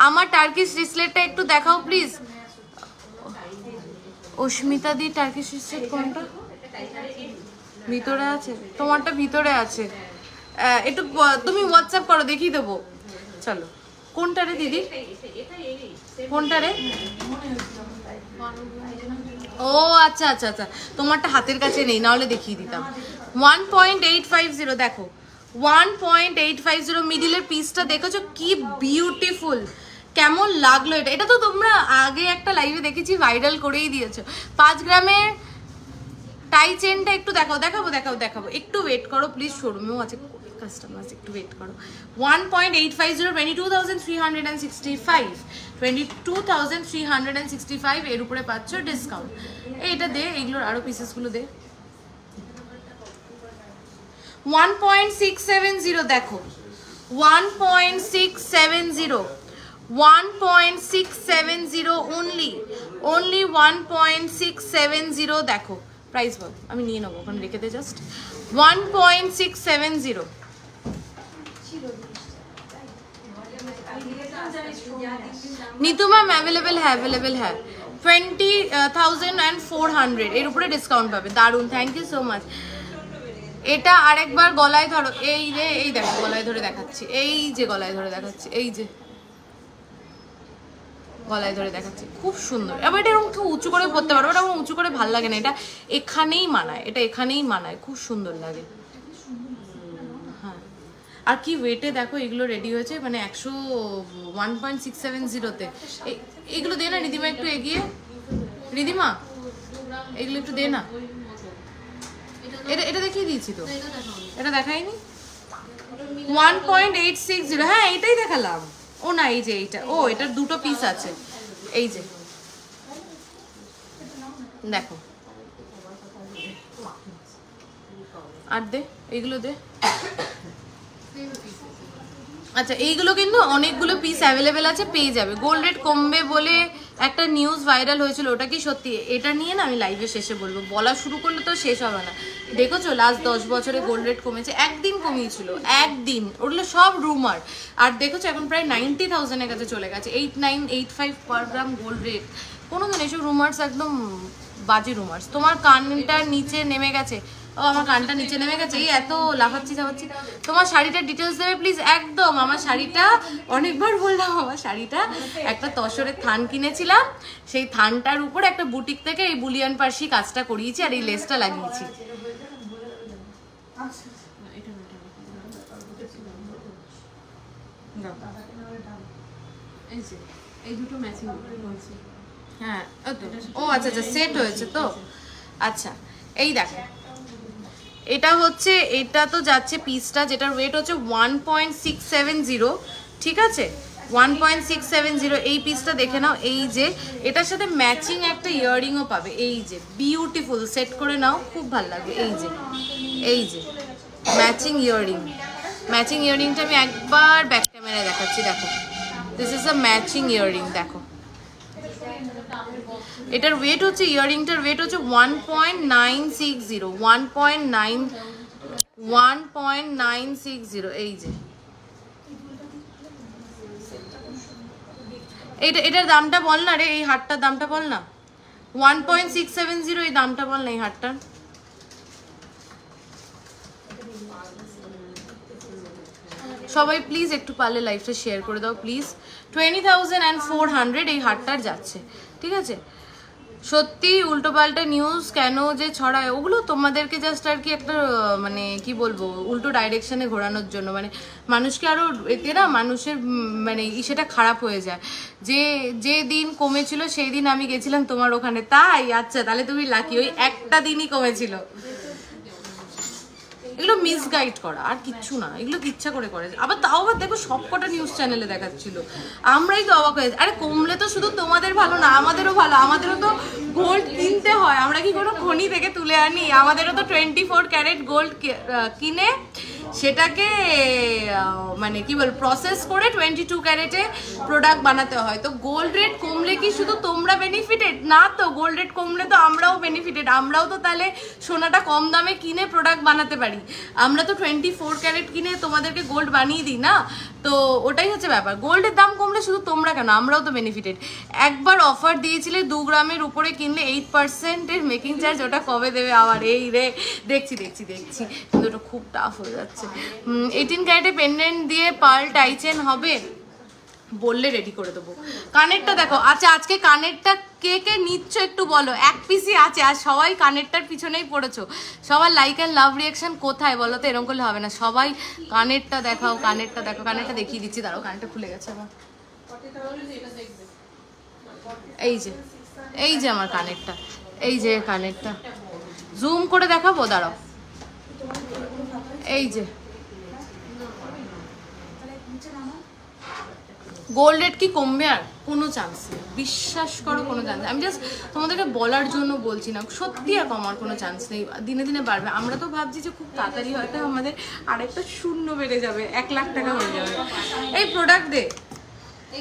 আমার টার্কিশ রিসলেটটা একটু দেখাও প্লিজ। অস্মিতা দি টার্কিশ রিসলেট কোনটা? ভিতরে আছে তোমারটা? ভিতরে আছে, একটু তুমি হোয়াটসঅ্যাপ করো দেখিয়ে দেবো। চলো কোনটা রে দিদি, কোনটা রে? ও আচ্ছা আচ্ছা আচ্ছা, তোমারটা হাতের কাছে নেই, নাহলে দেখিয়ে দিতাম। 1.850 দেখো, 1.850 মিডিলের পিসটা দেখেছো কি বিউটিফুল। কেমন লাগলো এটা? এটা তো তোমরা আগে একটা লাইভে দেখেছি, ভাইরাল করেই দিয়েছো। 5 গ্রামের টাই চেনটা একটু দেখাও, দেখাবো দেখাবো দেখাবো, একটু ওয়েট করো প্লিজ, শোরুমেও আছে কাস্টমার, একটু ওয়েট করো। 1.850 22,365, 22,365 এর উপরে পাচ্ছ ডিসকাউন্ট। এইটা দে, এইগুলোর আরো পিসেসগুলো দে। 1.670 দেখো, 1.670, 1.670 অনলি, অনলি 1.670 দেখো। প্রাইস বল, আমি নিয়ে নেবো, ওখানে রেখে দে জাস্ট। 1.670 नीतू मैम अवेलेबल है, अवेलेबल है। 20,400 এর উপরে ডিসকাউন্ট পাবে। দারুন, থ্যাংক ইউ সো মাচ। এটা আরেকবার গলায় ধরো, এই রে, এই দেখো গলায় ধরে দেখাচ্ছি, এই যে গলায় ধরে দেখাচ্ছি, এই যে গলায় ধরে দেখাচ্ছি, খুব সুন্দর। এবার এটা এরকম উঁচু করে পরতে পারো, ওটা উঁচু করে ভাল লাগে না, এটা এখানেই মানায়, এটা এখানেই মানায়, খুব সুন্দর লাগে। হ্যাঁ আর কি ওয়েটে দেখো এগুলো রেডি হয়েছে, মানে 1.670-তে। এগুলো দে না রিদিমা, একটু এগিয়ে রিদিমা, এগুলো একটু দে না। এটা এটা দেখিয়ে দিয়েছি তো, এটা দেখাইনি। 1.860, হ্যাঁ এটাই দেখালাম। ও না, এই যে এইটা, ও এটার দুটো পিস আছে, এই যে দেখো। আর দে, এইগুলো দে। আচ্ছা এইগুলো কিন্তু অনেকগুলো পিস অ্যাভেলেবেল আছে, পেয়ে যাবে। গোল্ড রেট কমবে বলে একটা নিউজ ভাইরাল হয়েছিল, ওটা কি সত্যি? এটা নিয়ে না আমি লাইভে শেষে বলবো, বলা শুরু করলে তো শেষ হবে না। দেখেছো লাস্ট 10 বছরে গোল্ড রেট কমেছে, একদিন কমিয়েছিল, একদিন, ওগুলো সব রুমার। আর দেখেছো এখন প্রায় 90,000-এর কাছে চলে গেছে, 8985 পার গ্রাম গোল্ড রেট। কোনোদিন এসব রুমার্স একদম বাজে রুমার্স। তোমার কানটা নিচে নেমে গেছে, ও আমার কানটা নিচে নেমে গেছে, এই এত লাফাচ্ছি লাফাচ্ছি। তোমার শাড়িটার ডিটেলস দেবে প্লিজ? একদম, আমার শাড়িটা অনেকবার বললাম, আমার শাড়িটা একটা তসরের থান কিনেছিলাম, সেই থানটার উপর একটা বুটিক থেকে এই বুলিয়ান পার্সি কাজটা করিয়েছি আর এই লেসটা লাগিয়েছি। হ্যাঁ ও আচ্ছা আচ্ছা, সেট হয়েছে তো। আচ্ছা এই দেখো, এটা হচ্ছে, এটা তো যাচ্ছে পিসটা, যেটার ওয়েট হচ্ছে 1.670, ঠিক আছে? 1.670 এই পিসটা দেখে নাও। এই যে এটার সাথে ম্যাচিং একটা ইয়াররিংও পাবে, এই যে বিউটিফুল, সেট করে নাও, খুব ভালো লাগবে। এই যে, এই যে ম্যাচিং ইয়াররিং, ম্যাচিং ইয়াররিংটা আমি একবার ব্যাক ক্যামেরায় দেখাচ্ছি, দেখো this is a matching earring. দেখো এটার ওয়েট হচ্ছে, ইয়াররিংটার ওয়েট হচ্ছে 1.960, 1.960। এই যে এটার দামটা বল না রে, এই হারটার দামটা বল না। 1.670 এই দামটা বল না এই হারটার। সবাই প্লিজ একটু পারলে লাইভটা শেয়ার করে দাও প্লিজ। 20,400 এই হারটার যাচ্ছে, ঠিক আছে? সত্যি উল্টোপাল্টা নিউজ কেন যে ছড়ায়, ওগুলো তোমাদেরকে জাস্ট আর কি একটা মানে কি বলবো উল্টো ডাইরেকশনে ঘোরানোর জন্য, মানে মানুষকে আরো এতে না মানুষের মানে সেটা খারাপ হয়ে যায়। যে দিন কমেছিল সেই দিন আমি গেছিলাম তোমার ওখানে, তাই আচ্ছা তাহলে তুমি লাকি, ওই একটা দিনই কমেছিল। এগুলো মিসগাইড করা আর কিচ্ছু না, এগুলো ইচ্ছা করে করে। আবার তাও আবার দেখো সবকটা নিউজ চ্যানেলে দেখাচ্ছিল, আমরাই তো অবাক হয়ে। আরে কমলে তো শুধু তোমাদের ভালো না, আমাদেরও ভালো, আমাদেরও তো গোল্ড কিনতে হয়, আমরা কি কোনো খনি থেকে তুলে আনি? আমাদেরও তো 24 ক্যারেট গোল্ড কিনে সেটাকে মানে কি বল প্রসেস করে 22 ক্যারেটে প্রোডাক্ট বানাতে হয়। তো গোল্ড রেট কমলে কি শুধু তোমরা বেনিফিটেড না? তো গোল্ড রেট কমলে তো আমরাও বেনিফিটেড, আমরাও তো তাহলে সোনাটা কম দামে কিনে প্রোডাক্ট বানাতে পারি। আমরা তো 24 ক্যারেট কিনে তোমাদেরকে গোল্ড বানিয়ে দিই না? তো ওটাই হচ্ছে ব্যাপার। গোল্ডের দাম কমলে শুধু তোমরা কেন, আমরাও তো বেনিফিটেড। একবার অফার দিয়েছিলে 2 গ্রামের উপরে কিনলে 8% এর মেকিং চার্জ, ওটা কবে দেবে আবার? এই রে দেখছি কিন্তু ওটা খুব টাফ হয়ে যাচ্ছে। 18 ক্যারেটে পেন্ডেন্ট দিয়ে পার্ল টাইচেন হবে বললে রেডি করে দেবো। কানেরটা দেখো, আচ্ছা আজকে কানেরটা কে কে নিচ্ছ একটু বলো। 1 পিসই আছে আর সবাই কানেরটার পিছনেই পড়েছো। সবার লাইক অ্যান্ড লাভ রিয়াকশন কোথায় বলো তো? এরকম করলে হবে না। সবাই কানেরটা দেখাও, কানেরটা দেখো। কানেরটা দেখিয়ে দিচ্ছি, দাঁড়াও কানেরটা খুলে গেছে আমার। এই যে আমার কানেরটা, এই যে কানেরটা জুম করে দেখাবো, দাঁড়াও। এই যে গোল্ড রেট কি কমবে? আর কোনো চান্স নেই, বিশ্বাস করো কোনো চান্স। আমি জাস্ট তোমাদেরকে বলার জন্য বলছি না, সত্যি আর কমার কোনো চান্স নেই, দিনে দিনে বাড়বে। আমরা তো ভাবছি যে খুব তাড়াতাড়ি হয়তো আমাদের আরেকটা শূন্য বেড়ে যাবে, 1 লাখ টাকা হয়ে যাবে। এই প্রোডাক্ট দে,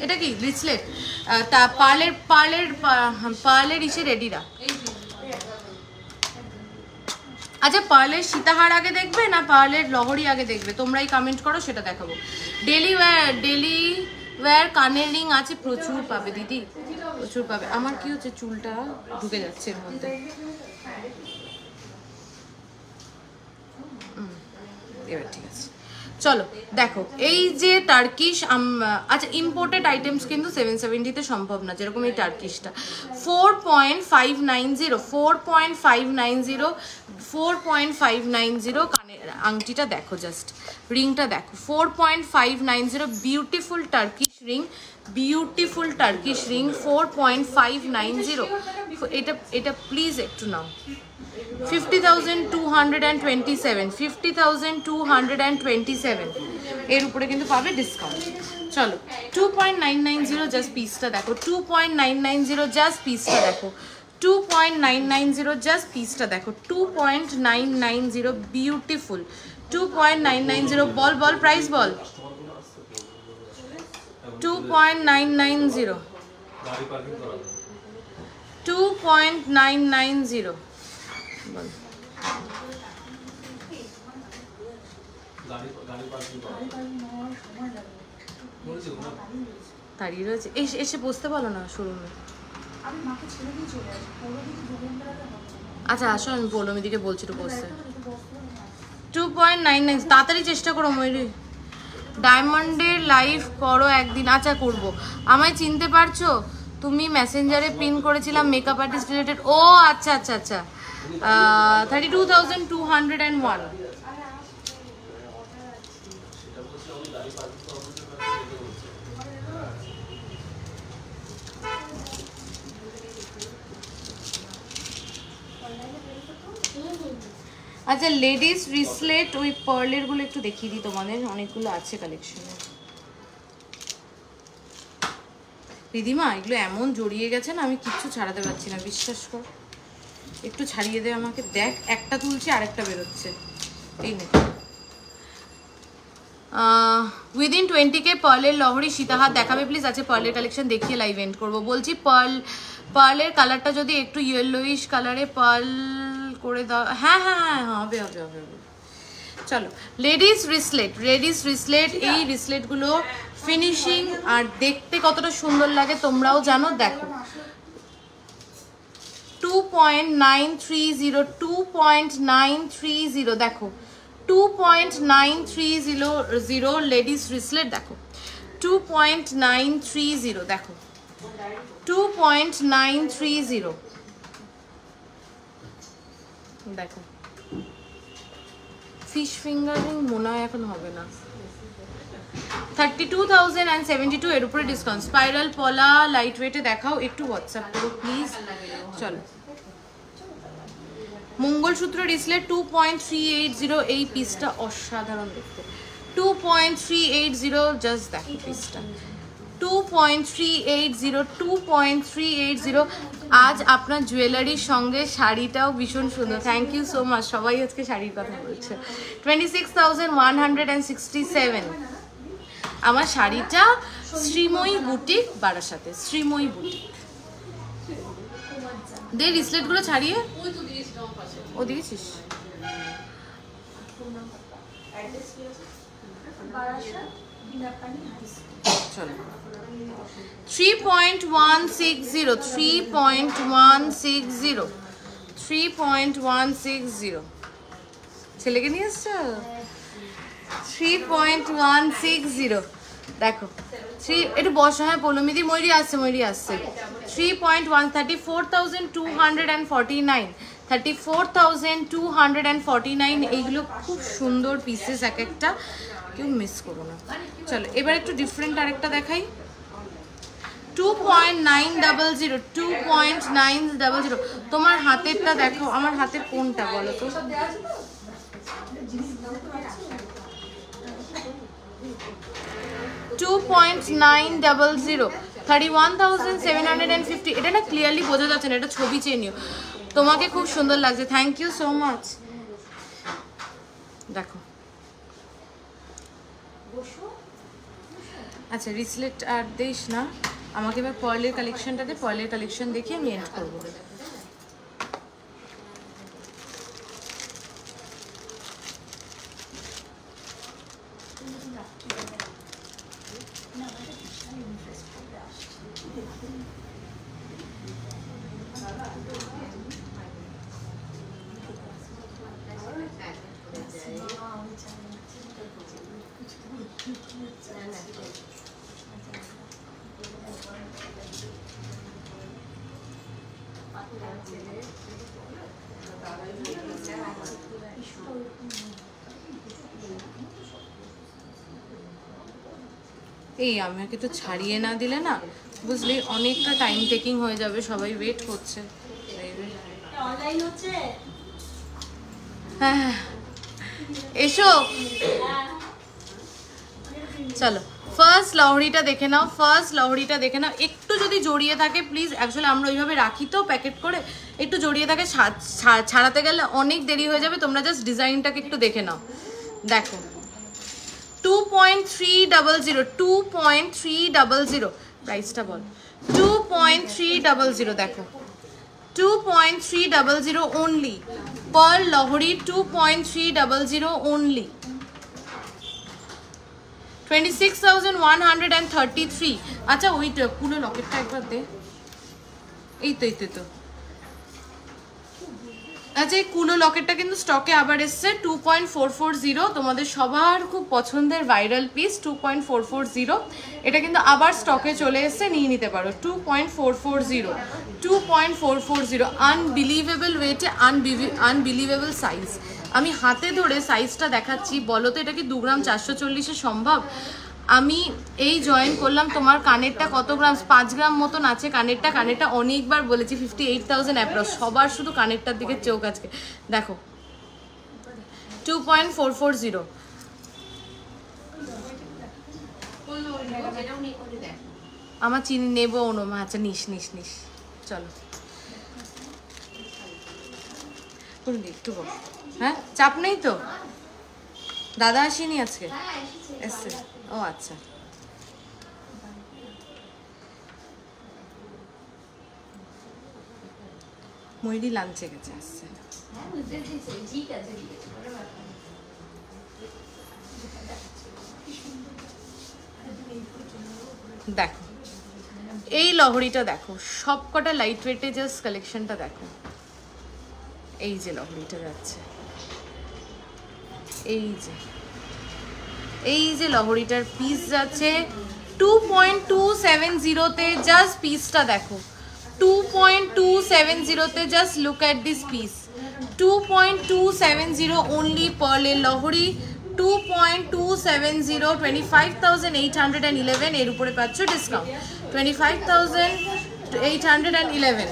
এটা কি ব্রিসলেট, তা পার্লের ইসে রেডিরা। আচ্ছা পার্লের সীতাহার আগে দেখবে না পার্লের লহরি আগে দেখবে? তোমরাই কমেন্ট করো, সেটা দেখাবো। ডেলি ওয়্যার কানের রিং আছে, প্রচুর পাবে দিদি, প্রচুর পাবে। আমার কি হচ্ছে চুলটা ঢুকে যাচ্ছে এর মধ্যে, এবার ঠিক আছে। চলো দেখো, এই যে টার্কিশ, আচ্ছা ইম্পোর্টেড আইটেমস কিন্তু 770-তে সম্ভব না, যেরকম এই টার্কিশটা 4.590 কানের আংটিটা দেখো, জাস্ট রিংটা দেখো 4.590, beautiful Turkish ring, beautiful Turkish ring 4.590। এটা প্লিজ একটু নাও। 50,227, 50,227 এর উপরে কিন্তু পাবে ডিসকাউন্ট। চলো 2.990 জাস্ট পিসটা দেখো, 2.990 জাস্ট পিসটা দেখো, 2.990 জাস্ট পিসটা দেখো, 2.990 বিউটিফুল 2.990। বল প্রাইস বল। 2.990, 2.990 বল। দাঁড়িয়ে রয়েছে, এসে বসতে বলো না শোরুমে। আচ্ছা আসো, আমি পৌলমী দিকে বলছি একটু বসতে। 2.99, তাড়াতাড়ি চেষ্টা করো ময়ূরী। ডায়মন্ডের লাইভ করো একদিন। আচ্ছা করবো। আমায় চিনতে পারছো? তুমি মেসেঞ্জারে পিন করেছিলাম মেকআপ আর্টিস্ট রিলেটেড। ও আচ্ছা 32,201। আচ্ছা লেডিস রিসলেট ওই পার্লের গুলো একটু দেখিয়ে দিই তোমাদের, অনেকগুলো আছে কালেকশনে। দিদিমা এগুলো এমন জড়িয়ে গেছে না, আমি কিচ্ছু ছাড়াতে পারছি না, বিশ্বাস কর। একটু ছাড়িয়ে দে আমাকে। দেখ একটা তুলছি আরেকটা বেরোচ্ছে। এই নে উইদিন 20K পার্লের লহরি সীতাহার দেখাবে প্লিজ। আছে পার্লের কালেকশন দেখিয়ে লাইভ এন্ড করবো। বলছি পার্লের কালারটা যদি একটু ইয়েলোইশ কালারে পার্ল করে দাও। হ্যাঁ হবে। চলো লেডিস রিসলেট, এই রিসলেটগুলো ফিনিশিং আর দেখতে কতটা সুন্দর লাগে তোমরাও জানো। দেখো 2.930, 2.930, দেখো 2.930 লেডিস রিসলেট, দেখো 2.930, দেখো 2.930, দেখো ফিশ ফিঙ্গারিং মনে হয় এখন হবে না। 32,072 এর উপরে ডিসকাউন্ট। স্পাইরাল পলা লাইট ওয়েটে দেখাও একটু, হোয়াটসঅ্যাপ করো প্লিজ। চলো মঙ্গলসূত্র রিসলেট 2.380, এই পিসটা অসাধারণ দেখতে। 2.380, জাস্ট দেখো পিসটা 2.380, 2.380। আজ আপনার জুয়েলারির সঙ্গে শাড়িটাও ভীষণ সুন্দর। থ্যাংক ইউ সো মাচ, সবাই আজকে শাড়ির কথা বলছে। 26,167। আমার শাড়িটা শ্রীময়ী বুটিক বারাসাতে, শ্রীময়ী বুটিক। দে রিসলেটগুলো ছাড়িয়ে, ও দিয়েছিস? চলো 3.160, 3.160, 3.160। ছেলেকে নিয়ে এসছো? 3.160, দেখো একটু বসো। হ্যাঁ পৌলমিদি, ময়ূরী আসছে, ময়ূরী আসছে। 3.1, 34,249, 34,249। এইগুলো খুব সুন্দর পিসেস এক একটা, কেউ মিস করো না। চলো এবার একটু ডিফারেন্ট আরেকটা দেখাই। 2.900, 2.900। তোমার হাতেরটা দেখো, আমার হাতের কোনটা বলো তো? $2.900, 31,750। এটা না ক্লিয়ারলি বোঝা যাচ্ছে না, এটা ছবি চেয়ে নিও। তোমাকে খুব সুন্দর লাগছে, থ্যাংক ইউ সো মাচ। দেখো আচ্ছা রিসলেট আর দিস না আমাকে, এবার পয়েলের কালেকশনটা দে। পয়েলের কালেকশন দেখে আমি এন্ড করবো। এই আমাকে তো ছাড়িয়ে না দিলে না, বুঝলি অনেকটা টাইম টেকিং হয়ে যাবে, সবাই ওয়েট করছে। হ্যাঁ এসো, চলো ফার্স্ট লহরিটা দেখে নাও, ফার্স্ট লহরিটা দেখে নাও। একটু যদি জড়িয়ে থাকে প্লিজ, অ্যাকচুয়ালি আমরা ওইভাবে রাখি তো প্যাকেট করে, একটু জড়িয়ে থাকে, ছাড়াতে গেলে অনেক দেরি হয়ে যাবে। তোমরা জাস্ট ডিজাইনটাকে একটু দেখে নাও। দেখো 2.300, 2.300 প্রাইসটা বল। 2.300, দেখো 2.300 only, per লহরি 2.300 only, 26,133। আচ্ছা ওইটা পুরো লকেটটা একবার দে। এই তো আচ্ছা এই কুলো লকেটটা কিন্তু স্টকে আবার এসছে 2.440। তোমাদের সবার খুব পছন্দের ভাইরাল পিস 2.440। এটা কিন্তু আবার স্টকে চলে এসছে, নিয়ে নিতে পারো। 2.440, 2.440। আনবিলিভেবল ওয়েটে, আনবিলিভেবল সাইজ। আমি হাতে ধরে সাইজটা দেখাচ্ছি, বলো তো এটা কি 2 গ্রাম 440 সম্ভব? আমি এই জয়েন করলাম, তোমার কানেরটা কত গ্রাম? 5 গ্রাম মতন আছে কানেরটা অনেকবার বলেছি 58,000 অ্যাপ্রক্স। সবার শুধু কানেরটার দিকে চোখ আজকে। দেখো 2.440। আমার চিনি নেবো অনুমা। আচ্ছা নিস। চলো একটু বল। হ্যাঁ চাপ নেই তো? দাদা আসেনি আজকে? এসছে? ও আচ্ছা। ময়ূরী লাঞ্চে গেছে, আসছে। ঠিক আছে দেখো এই লহরিটা দেখো, সবকটা লাইট ওয়েটে, জাস্ট কালেকশনটা দেখো। এই যে লহরিটা যাচ্ছে, এই যে লহরিটার পিস যাচ্ছে 2.270-তে। জাস্ট পিসটা দেখো, 2.270-তে। Just look at this piece, 2.270 only পার্লের লহরি, 2.270, 25,811। এর উপরে পাচ্ছ ডিসকাউন্ট 25,811।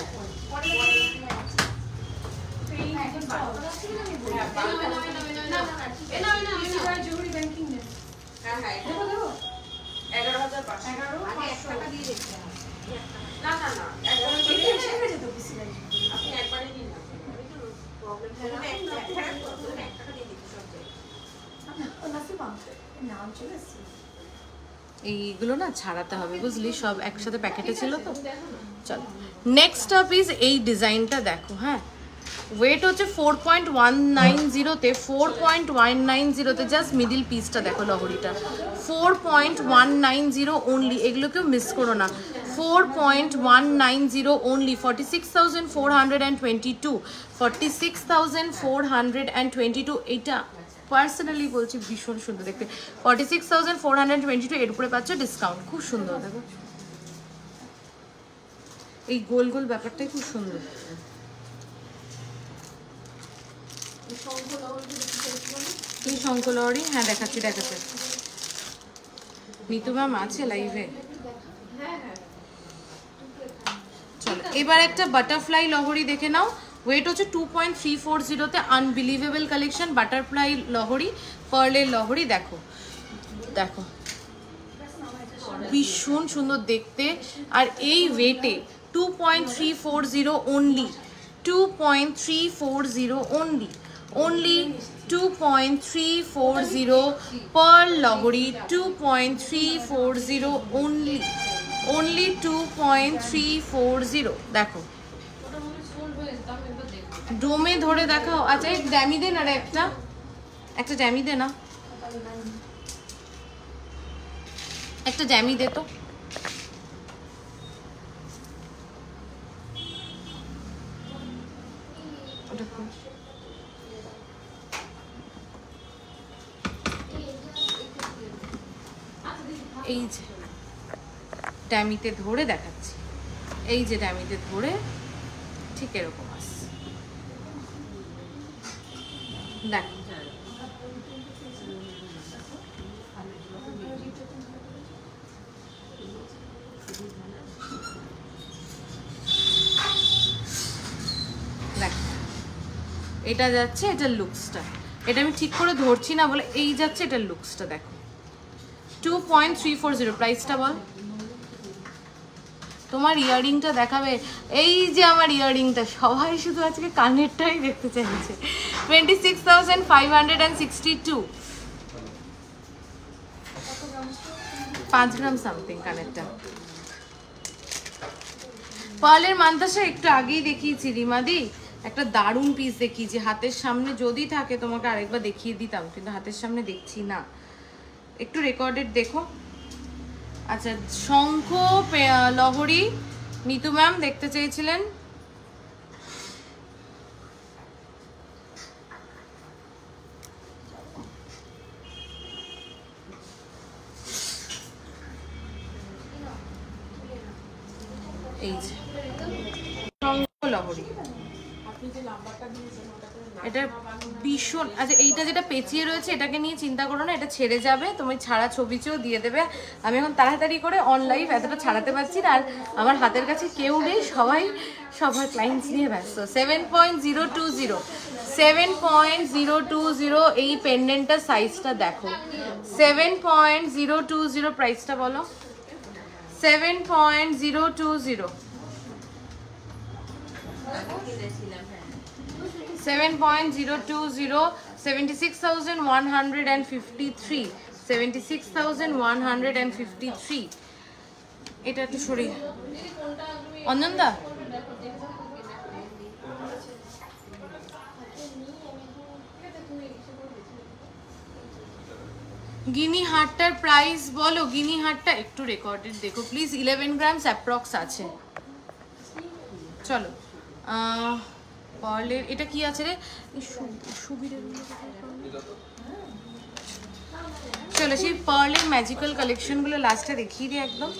এইগুলো না ছাড়াতে হবে, বুঝলি, সব একসাথে প্যাকেটে ছিল তো। চলো নেক্সট আপ ইজ এই ডিজাইনটা দেখো। হ্যাঁ, ওয়েট হচ্ছে 4.190-তে, 4.190-তে। জাস্ট মিডিল পিসটা দেখো লহরিটা, 4.190 অনলি। এগুলোকেও মিস করো না, 4.190 অনলি, 46,422, 46,422। এটা পার্সোনালি বলছি ভীষণ সুন্দর দেখতে, 46,422। এর উপরে পাচ্ছ ডিসকাউন্ট। খুব সুন্দর দেখো, এই গোল গোল ব্যাপারটাই খুব সুন্দর। এই শঙ্কলহরি, হ্যাঁ দেখাচ্ছি। নিতু ম্যাম আছে লাইভে। চলো এবার একটা বাটারফ্লাই লহরি দেখে নাও। ওয়েট হচ্ছে 2.340-তে। আনবিলিভেবল কালেকশন, বাটারফ্লাই লহরি, পার্লের লহরি। দেখো ভীষণ সুন্দর দেখতে। আর এই ওয়েটে 2.340 অনলি, 2.340 only 2.340 per লহরি, 2.340 only 2.340। দেখো ডোমে ধরে দেখাও। আচ্ছা এক ড্যামি দে না রে, একটা ড্যামি দে না, একটা ড্যামি দে তো। এই যে ড্যামিতে ধরে দেখাচ্ছি, এই যে ড্যামিতে ধরে ঠিক এরকম আসছে। দেখো এটা যাচ্ছে, এটার লুকসটা, এটা আমি ঠিক করে ধরছি না বলে এই যাচ্ছে, এটার লুকসটা দেখো। 2.340 প্রাইসটা বল। তোমার ইয়াররিংটা দেখাবে, এই যে আমার ইয়াররিংটা, সবাই শুধু আজকে কানেরটাই দেখতে চাইছে। 26,562, 5 গ্রাম সামথিং কানেরটা। পার্লের মান্তাসা একটু আগেই দেখিয়েছি রিমাদি, একটা দারুণ পিস দেখিয়েছি। হাতের সামনে যদি থাকে তোমাকে আরেকবার দেখিয়ে দিতাম, কিন্তু হাতের সামনে দেখছি না, একটু রেকর্ডেড দেখো। আচ্ছা শঙ্খ লহরি নিতু ম্যাম দেখতে চেয়েছিলেন। এই যে শঙ্খ লহরি, এটা ভীষণ। আচ্ছা এইটা যেটা পেঁচিয়ে রয়েছে এটাকে নিয়ে চিন্তা করো না, এটা ছেড়ে যাবে, তুমি ছাড়া ছবিতেও দিয়ে দেবে। আমি এখন তাড়াতাড়ি করে অনলাইভ এতটা ছাড়াতে পারছি না, আর আমার হাতের কাছে কেউ নেই, সবার ক্লায়েন্টস নিয়ে ব্যস্ত। 7.020, 7.020 এই পেন্ডেন্টটার সাইজটা দেখো। 7.020 প্রাইসটা বলো। 7.020, 7.020, 76,153, 76,153। এটা একটু সরি অঞ্জনদা, গিনি হারটার প্রাইস বলো। গিনি হারটা একটু রেকর্ডেড দেখো প্লিজ, 11 গ্রামস অ্যাপ্রক্স আছে। চলো পার্লের এটা কি আছে রে, সুবিধের। চলো সেই পার্লের ম্যাজিক্যাল কালেকশনগুলো লাস্টে দেখিয়ে দিই একদম।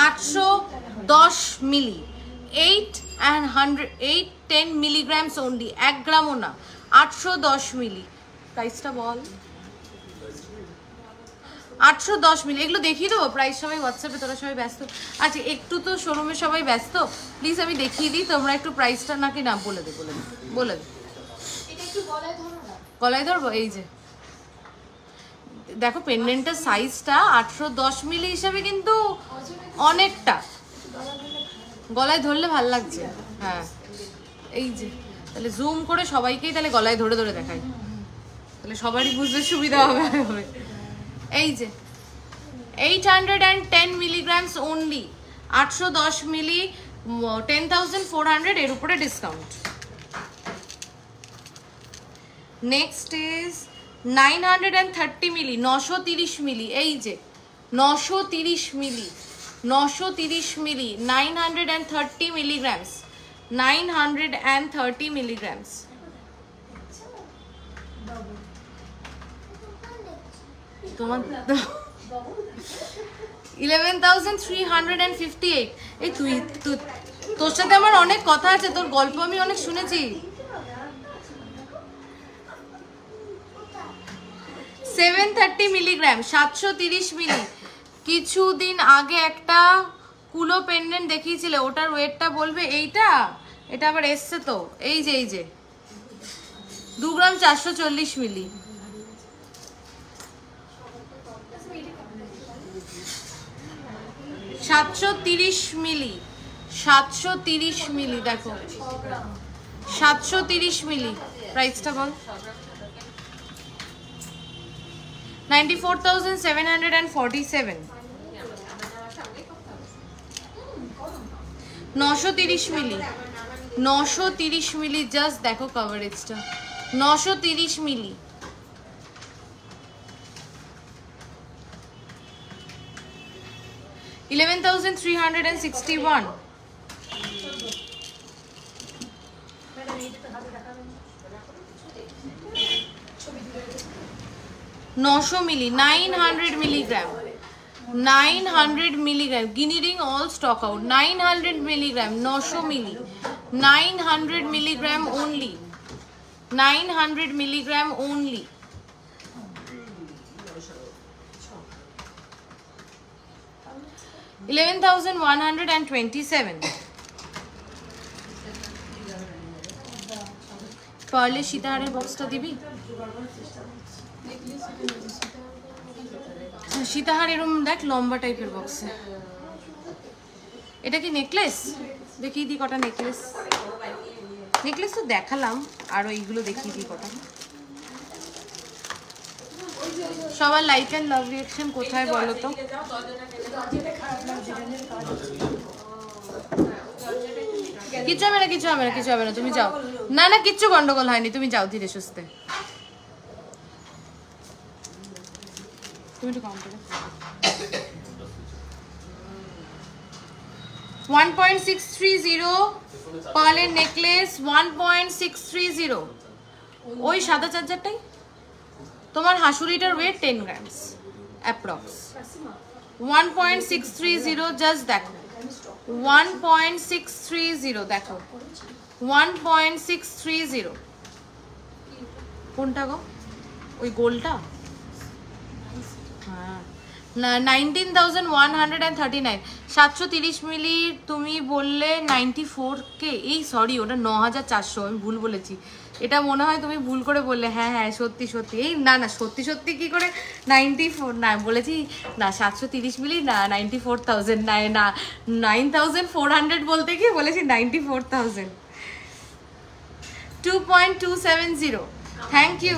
$810 মিলি, 810 মিলিগ্রামস অনলি, 1 গ্রামও না, 810 মিলি। প্রাইসটা বল। 810 মিলি, এগুলো দেখিয়ে দেবো প্রাইস। সবাই হোয়াটসঅ্যাপে, তোরা সবাই ব্যস্ত। আচ্ছা একটু তো শোরুমে সবাই ব্যস্ত, প্লিজ আমি দেখিয়ে দিই, তোমরা একটু প্রাইসটা নাকি না বলে দে, বলে দে। গলায় ধরবো। এই যে দেখো পেন্ডেন্টের সাইজটা 810 মিলি হিসাবে কিন্তু অনেকটা, গলায় ধরলে ভাল লাগছে। হ্যাঁ এই যে তাহলে জুম করে সবাইকেই তাহলে গলায় ধরে ধরে দেখাই, তাহলে সবারই বুঝতে সুবিধা হবে। এই যে 810 মিলিগ্রামস অনলি, 810 মিলি, 10,400, এর উপরে ডিসকাউন্ট। নেক্সট ইজ 930 মিলি, 930 মিলি। এই যে 930 মিলি, 930 মিলি, 930 মিলিগ্রামস, 930 মিলিগ্রামস। তোমার 11,358। এই তুই তোর সাথে আমার অনেক কথা আছে, তোর গল্প আমি অনেক শুনেছি। 730 মিলিগ্রাম, 730 মিলি। কিছুদিন আগে একটা কুলো পেন্ডেন্ট দেখিয়েছিলে, ওটার ওয়েটটা বলবে। এটা আবার এসছে তো, এই যে 2 গ্রাম 440 মিলি। $730 মিলি, 730 মিলি, দেখো 730 মিলি। প্রাইসটা বল। 94,747। 930 মিলি, 930 মিলি, জাস্ট দেখো কভারেজটা, 930 milli. $11,361। 900 milli, 900 milligram, 900 milligram. Guinea ring all stock out. 900 milligram, 900 milli, 900 milligram only, 900 milligram only। $11,127। পারলে সীতাহারের বক্সটা দিবি। সীতাহার এরকম দেখ লম্বা টাইপের বক্সে। এটা কি নেকলেস? দেখিয়ে দিই কটা নেকলেস। নেকলেস তো দেখালাম, আর এইগুলো দেখিয়ে দিই কটা। সবার লাইক অ্যান্ড লাভ রিঅ্যাকশন কোথায় বলো তো? কিছু হবে না, কিছু হবে না, কিছু হবে না, তুমি যাও। না না কিচ্ছু গন্ডগোল হয়নি, তুমি যাও ধীরে সুস্থে। তুমি একটু কাউন্ট করো। 1.630 পার্লের নেকলেস, 1.630। ওই সাদা চার্জারটাই তোমার হাসুরিটার ওয়েট 10 গ্রামস অ্যাপ্রক্স। 1.630, জাস্ট দেখো 1.630, দেখো 1.630। কোনটা গো? ওই গোলটা? হ্যাঁ, 19,139। 730 মিলি তুমি বললে 94K। এই সরি, ওটা 9,400, আমি ভুল বলেছি। এটা মনে হয় তুমি ভুল করে বললে। হ্যাঁ হ্যাঁ সত্যি সত্যি। এই না না সত্যি সত্যি কি করে 94 না বলেছি না, 730 মিলি না, 94,000 না, 9,400 বলতে গিয়ে বলেছি 94,000। 2.270। Thank you.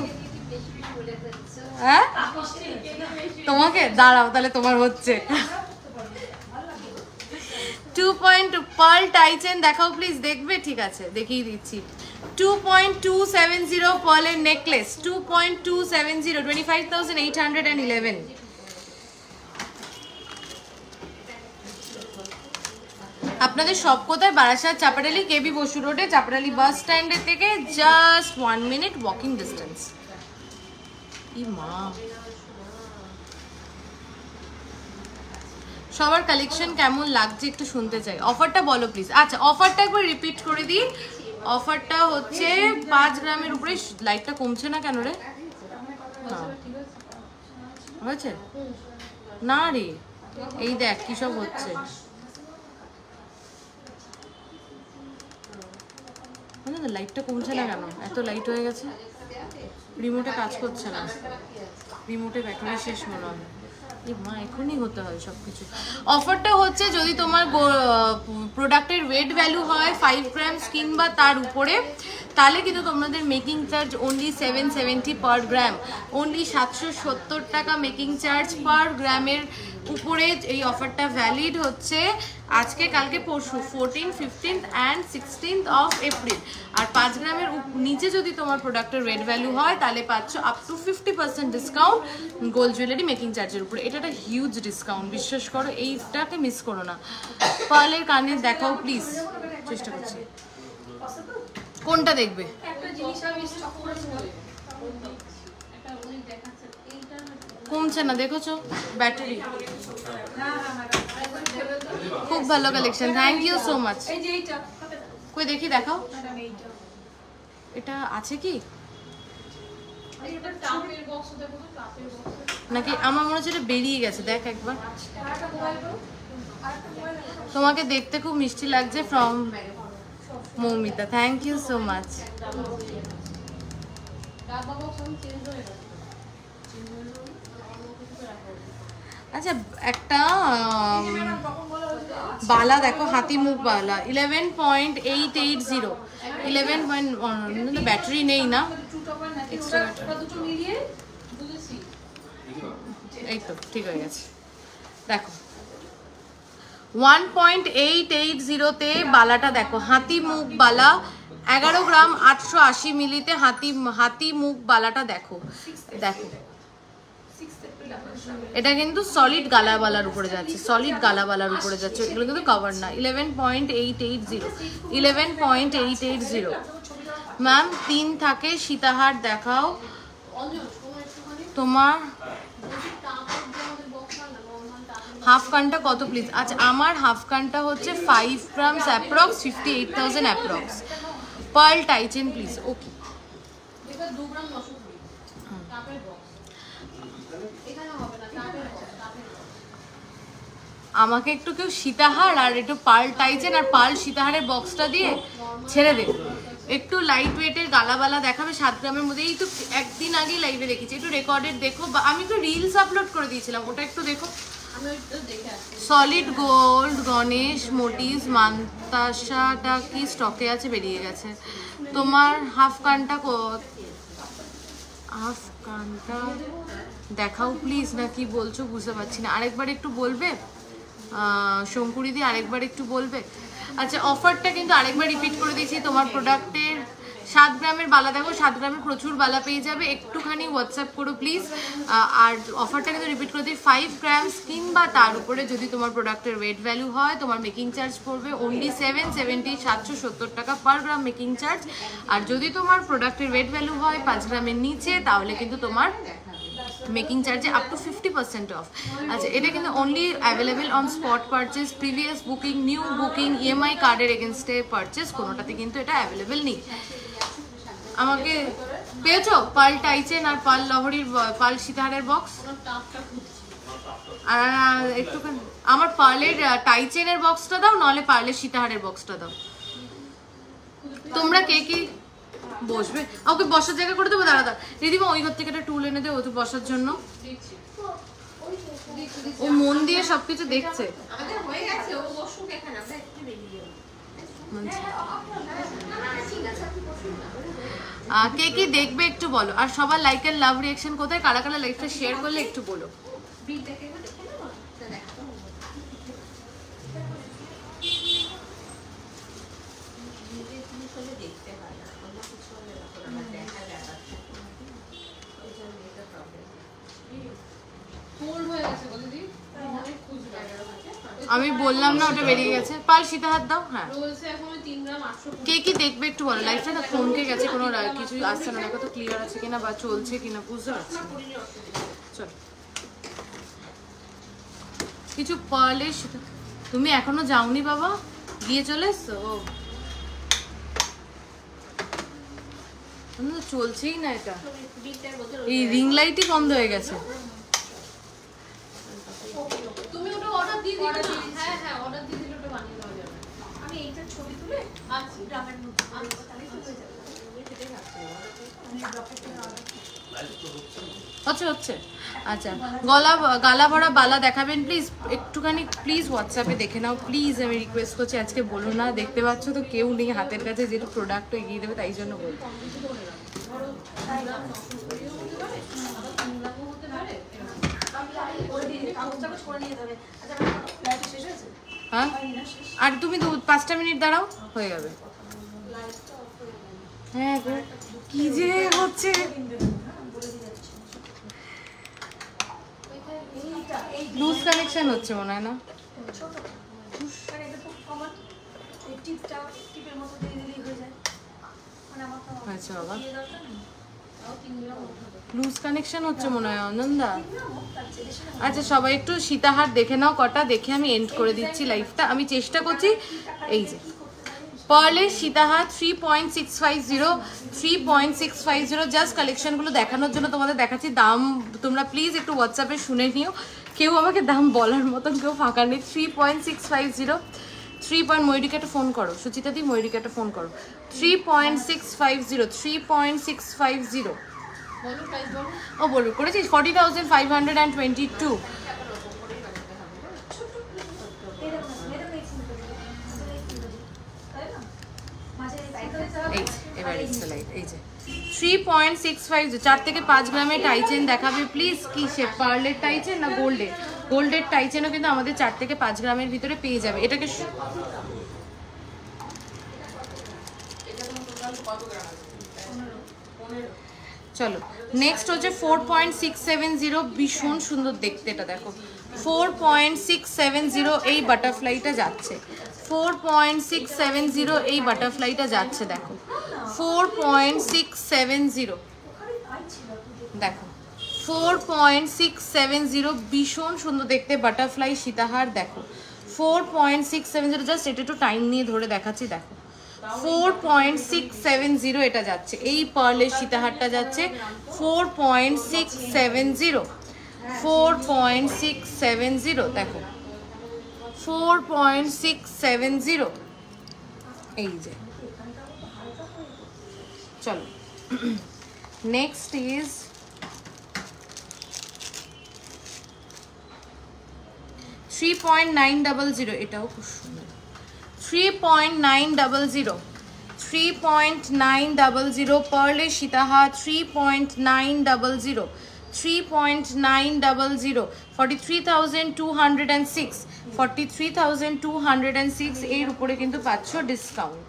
হ্যাঁ তোমাকে দাঁড়াও, তাহলে তোমার হচ্ছে। 2. পার্ল টাইচেন দেখাও প্লিজ, দেখবে? ঠিক আছে, দেখিয়ে দিচ্ছি। 2.270 পার্লের নেকলেস, 2.270, 25,811। আপনাদের সব কোথায়? বারাসাত, চাপাডালি, কেবি বসু রোডে, চাপাডালি বাস স্ট্যান্ডের থেকে জাস্ট 1 মিনিট ওয়াকিং ডিস্টেন্স। ই মা, সবার কালেকশন কেমন লাগছে একটু শুনতে চাই। অফারটা বলো প্লিজ। আচ্ছা, অফারটা একবার রিপিট করে দিই। অফারটা হচ্ছে 5 গ্রামের উপরে। লাইটটা কমছে না কেন রে? হয়েছে না রে, এই দেখ কি সব হচ্ছে। লাইটটা কমছে না কেন? এত লাইট হয়ে গেছে, রিমোটে কাজ করছে না, রিমোটে ব্যাটারি শেষ মনে হয়। মা, এখনই হতে হয় সবকিছু। অফারটা হচ্ছে যদি তোমার প্রোডাক্টের ওয়েট ভ্যালু হয় 5 গ্রামস কিংবা তার উপরে, তাহলে কিন্তু তোমাদের মেকিং চার্জ অনলি 770 পার গ্রাম, অনলি 770 টাকা মেকিং চার্জ পার গ্রামের উপরে। এই অফারটা ভ্যালিড হচ্ছে আজকে, কালকে, পরশু, 14, 15 অ্যান্ড 16 অফ এপ্রিল। আর 5 গ্রামের নিচে যদি তোমার প্রোডাক্টের ওয়েট ভ্যালু হয় তাহলে পাচ্ছ up to 50% discount gold jewellery making চার্জের উপরে। এটা একটা হিউজ ডিসকাউন্ট, বিশ্বাস করো, এইটাকে মিস করো না। পার্লের কানে দেখাও প্লিজ, চেষ্টা করছি। কোনটা দেখবে? কমছে না, দেখেছো ব্যাটারি। খুব ভালো collection, thank you so much. কই দেখি, দেখাও। এটা আছে কি নাকি? আমার মনে হচ্ছে এটা বেরিয়ে গেছে, দেখ একবার। তোমাকে দেখতে খুব মিষ্টি লাগছে, from Moumita, thank you so much. আচ্ছা, একটা বালা দেখো, হাতি মুখ বালা, 11.880, 11. ব্যাটারি নেই না, এক্সট্রা ব্যাটারি। এই তো ঠিক হয়ে গেছে, দেখো 1.880 তে বালাটা দেখো, হাতি মুখ বালা, 11 গ্রাম 880 মিলিতে হাতি মুখ বালাটা দেখো। দেখো, এটা কিন্তু সলিড গালাবালার উপরে যাচ্ছে, সলিড গালাবালার উপরে যাচ্ছে, এগুলো কিন্তু কভার না। 11.880, 11.880। ম্যাম 3 থাকে সীতাহার দেখাও তোমার। হাফ কানটা কত প্লিজ? আচ্ছা, আমার হাফ কানটা হচ্ছে 5 গ্রামস অ্যাপ্রক্স, 58,000 অ্যাপ্রক্স। পার্ল টাইচেন প্লিজ। ওকে, আমাকে একটু কেউ সীতাহার আর একটু পার্ল টাইচেন আর পার্ল সীতাহারের বক্সটা দিয়ে ছেড়ে দে। একটু লাইট ওয়েটের গালাবালা দেখাবে 7 গ্রামের মধ্যে। এই তো একদিন আগেই লাইভে দেখেছি, একটু রেকর্ডেড দেখো, বা আমি তো রিলস আপলোড করে দিয়েছিলাম, ওটা একটু দেখো। সলিড গোল্ড গণেশ মোটিভস মান্তাসাটা কি স্টকে আছে? বেরিয়ে গেছে। তোমার হাফ কানটা দেখাও প্লিজ, না কি বলছো বুঝতে পারছি না, আরেকবার একটু বলবে শঙ্কুরিদি, আরেকবার একটু বলবে। আচ্ছা, অফারটা কিন্তু আরেকবার রিপিট করে দিয়েছি। তোমার প্রোডাক্টের 7 গ্রামের বালা দেখো, 7 গ্রামের প্রচুর বালা পেয়ে যাবে, একটুখানি হোয়াটসঅ্যাপ করো প্লিজ। আর অফারটা কিন্তু রিপিট করে দিই, 5 গ্রামস কিংবা তার উপরে যদি তোমার প্রোডাক্টের ওয়েট ভ্যালু হয়, তোমার মেকিং চার্জ পড়বে অনলি 770, 770 টাকা পার গ্রাম মেকিং চার্জ। আর যদি তোমার প্রোডাক্টের ওয়েট ভ্যালু হয় 5 গ্রামের নিচে, তাহলে কিন্তু তোমার মেকিং চার্জে আপ টু 50% অফ। আচ্ছা, এটা কিন্তু only available on spot purchase, previous booking, new booking, EMI কার্ডের এগেনস্টে পারচেস, কোনোটাতে কিন্তু এটা অ্যাভেলেবেল নেই। আমাকে পেয়েছো পার্ল টাইচেন আর পার্ল লহরির, পার্ল সীতাহারের বক্স? আর একটুখানি আমার পার্লের টাইচেনের বক্সটা দাও, নাহলে পার্লের সীতাহারের বক্সটা দাও। তোমরা কে কি বসবে? ওকে বসার জায়গা করে দেবো, দাঁড়া দিদিমা, ওই ঘর থেকে একটা টুল এনে দেবো তো বসার জন্য। ও মন দিয়ে সবকিছু দেখছে। কে কি দেখবে একটু বলো, আর সবার লাইক এর লাভ রিঅ্যাকশন কোথায়, কারা কারা লাইকটা শেয়ার করলে একটু বলো। আমি বললাম না ওটা বেরিয়ে গেছে। পাল সীতা হাত দাও। হ্যাঁ রোলসে এখন 3 গ্রাম 800। কে কি দেখবে একটু বলো, লাইফটা না ফোনকে গেছে, কোনো কিছু আসছে না, দেখো তো ক্লিয়ার আছে কিনা বা চলছে কিনা বুঝতে পারছি না। চলো কিছু পার্লের সাথে তুমি এখনো যাওনি বাবা, গিয়ে চলে এসছো? চলছেই না এটা, এই রিং লাইটই বন্ধ হয়ে গেছে। তুমি ওটা অর্ডার দিয়ে দিও না। হ্যাঁ হ্যাঁ অর্ডার দিয়ে দিলে ওটা বানিয়ে দেওয়া যাবে। আমি এইটা ছবি তুলে আচ্ছা গ্রামের মধ্যে তাহলে তো হয়ে যাবে। হচ্ছে আচ্ছা, গালা ভরা বালা দেখাবেন প্লিজ, একটুখানি প্লিজ হোয়াটসঅ্যাপে দেখে নাও প্লিজ, আমি রিকোয়েস্ট করছি। আজকে বলো না, দেখতে পাচ্ছ তো কেউ নেই হাতের কাছে যেটা প্রোডাক্ট এগিয়ে দেবে, তাই জন্য বলবো। হ্যাঁ আর তুমি 5টা মিনিট দাঁড়াও, হয়ে যাবে। হ্যাঁ গো কি যে হচ্ছে, লুজ কানেকশন হচ্ছে মনে হয় না। আচ্ছা বাবা লুজ কানেকশন হচ্ছে মনে হয় অনন্দা। আচ্ছা সবাই একটু সীতাহার দেখে নাও কটা, দেখে আমি এন্ড করে দিচ্ছি লাইভটা। আমি চেষ্টা করছি, এই যে পার্লের সীতাহার 3.650 জাস্ট কালেকশনগুলো দেখানোর জন্য তোমাদের দেখাচ্ছি। দাম তোমরা প্লিজ একটু হোয়াটসঅ্যাপে শুনে নিও, কেউ আমাকে দাম বলার মতন কেউ ফাঁকা নেই। 3.650 ময়ূরিকে একটা ফোন করো, সুচিতা দি ময়ূরিকে একটা ফোন করো। 3.650 বলো প্রাইস বলো। ও বলো করেছিস 40,522। এই এবার এই যে 3.650 4 থেকে 5 গ্রামের টাইচেন দেখাবে প্লিজ। কি সে পার্লের টাইচেন না গোল্ডের টাইচেনও কিন্তু আমাদের 4 থেকে 5 গ্রামের ভিতরে পেয়ে যাবে। এটাকে চলো নেক্সট হচ্ছে 4.670, ভীষণ সুন্দর দেখতে, এটা দেখো 4.670 এই বাটারফ্লাইটা যাচ্ছে, 4.670 এই বাটারফ্লাইটা যাচ্ছে, দেখো 4.670 দেখো 4.670 ভীষণ সুন্দর দেখতে বাটারফ্লাই সীতাহার। দেখো 4.670, জাস্ট এটা একটু টাইম নিয়ে ধরে দেখাচ্ছি। দেখো 4.670 এটা যাচ্ছে, এই পার্লের সীতাহারটা যাচ্ছে 4.670 4.670 দেখো 4.670 এই যে। চলো নেক্সট ইজ 3.900, এটাও খুব সুন্দর। 3.900 পার্লের সীতাহার 3.900 43,206 43,206 এর উপরে কিন্তু পাচ্ছ ডিসকাউন্ট।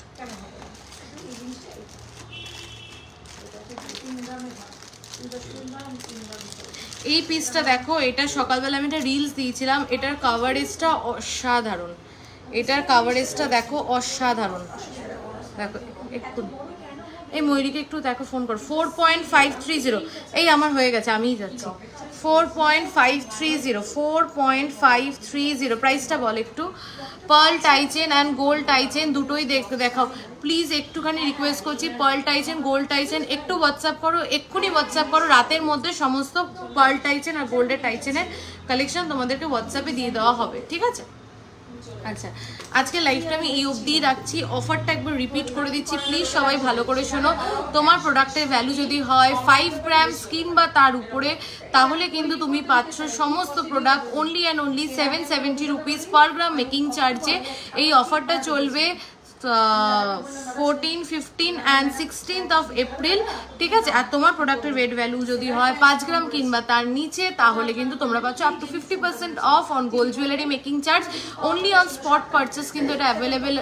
এই পিসটা দেখো, এটা সকালবেলা আমি একটা রিলস দিয়েছিলাম, এটার কাভারেজটা অসাধারণ, এটার কাভারেজটা দেখো অসাধারণ। দেখো একটু এই ময়ূরীকে একটু দেখো ফোন করো। 4.530 এই আমার হয়ে গেছে, আমিই যাচ্ছি। 4.530 প্রাইসটা বল একটু। পার্ল টাইচেন অ্যান্ড গোল্ড টাইচেন দুটোই দেখতে দেখাও প্লিজ, একটুখানি রিকোয়েস্ট করছি। পার্ল টাইচেন গোল্ড টাইচেন একটু হোয়াটসঅ্যাপ করো, এক্ষুনি হোয়াটসঅ্যাপ করো, রাতের মধ্যে সমস্ত পার্ল টাইচেন আর গোল্ডের টাইচেনের কালেকশন তোমাদেরকে হোয়াটসঅ্যাপে দিয়ে দেওয়া হবে, ঠিক আছে? আচ্ছা আজকে লাইভটা আমি এই অবধি রাখছি। অফারটা একবার রিপিট করে দিচ্ছি, প্লিজ সবাই ভালো করে শোনো। তোমার প্রোডাক্টের ভ্যালু যদি হয় 5 গ্রাম কিংবা তার উপরে, তাহলে কিন্তু তুমি পাচ্ছ সমস্ত product only and only 770 rupees per gram making চার্জে। এই অফারটা চলবে 14, 15 and 16th of April, ঠিক আছে। আর তোমার প্রোডাক্টের ওয়েট ভ্যালু যদি হয় 5 গ্রাম কিংবা তার নিচে, তাহলে কিন্তু তোমরা পাচ্ছ up to 50% of on gold jewellery making charge, only on spot purchase, কিন্তু এটা available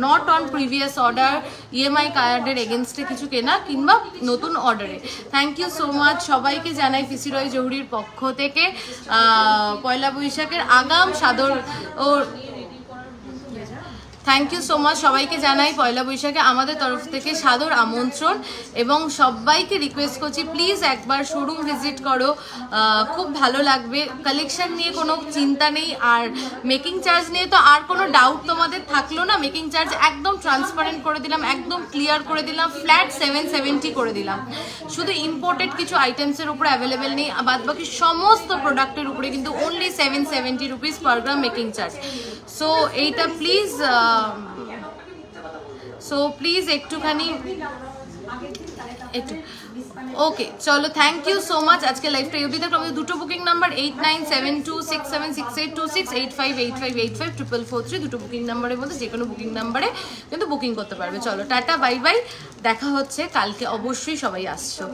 not on previous order, EMI কার্ডের এগেনস্টে কিছু কেনা কিংবা নতুন অর্ডারে। থ্যাংক ইউ সো মাচ সবাইকে জানাই ফিসি রয় জহুরির পক্ষ থেকে পয়লা বৈশাখের আগাম সাদর ও থ্যাংক ইউ সো মাচ সবাইকে জানাই পয়লা বৈশাখে আমাদের তরফ থেকে সাদর আমন্ত্রণ, এবং সবাইকে রিকোয়েস্ট করছি প্লিজ একবার শোরুম ভিজিট করো, খুব ভালো লাগবে। কালেকশন নিয়ে কোনো চিন্তা নেই, আর মেকিং চার্জ নিয়ে তো আর কোনো ডাউট তোমাদের থাকলো না। মেকিং চার্জ একদম ট্রান্সপারেন্ট করে দিলাম, একদম ক্লিয়ার করে দিলাম, ফ্ল্যাট 770 করে দিলাম। শুধু ইম্পোর্টেড কিছু আইটেমসের উপরে অ্যাভেলেবেল নেই, বাদ বাকি সমস্ত প্রোডাক্টের উপরে কিন্তু অনলি 770 রুপিস পার গ্রাম মেকিং চার্জ। সো এইটা প্লিজ একটুখানি একটু ওকে চলো, থ্যাংক ইউ সো মাচ। আজকে লাইভটা অবধি থাকলো। আমাদের দুটো বুকিং নাম্বার 8972676826, 8585854443, দুটো বুকিং নাম্বারের মধ্যে যে কোনো বুকিং নাম্বারে কিন্তু বুকিং করতে পারবে। চলো টাটা, বাই বাই, দেখা হচ্ছে কালকে, অবশ্যই সবাই আসছো।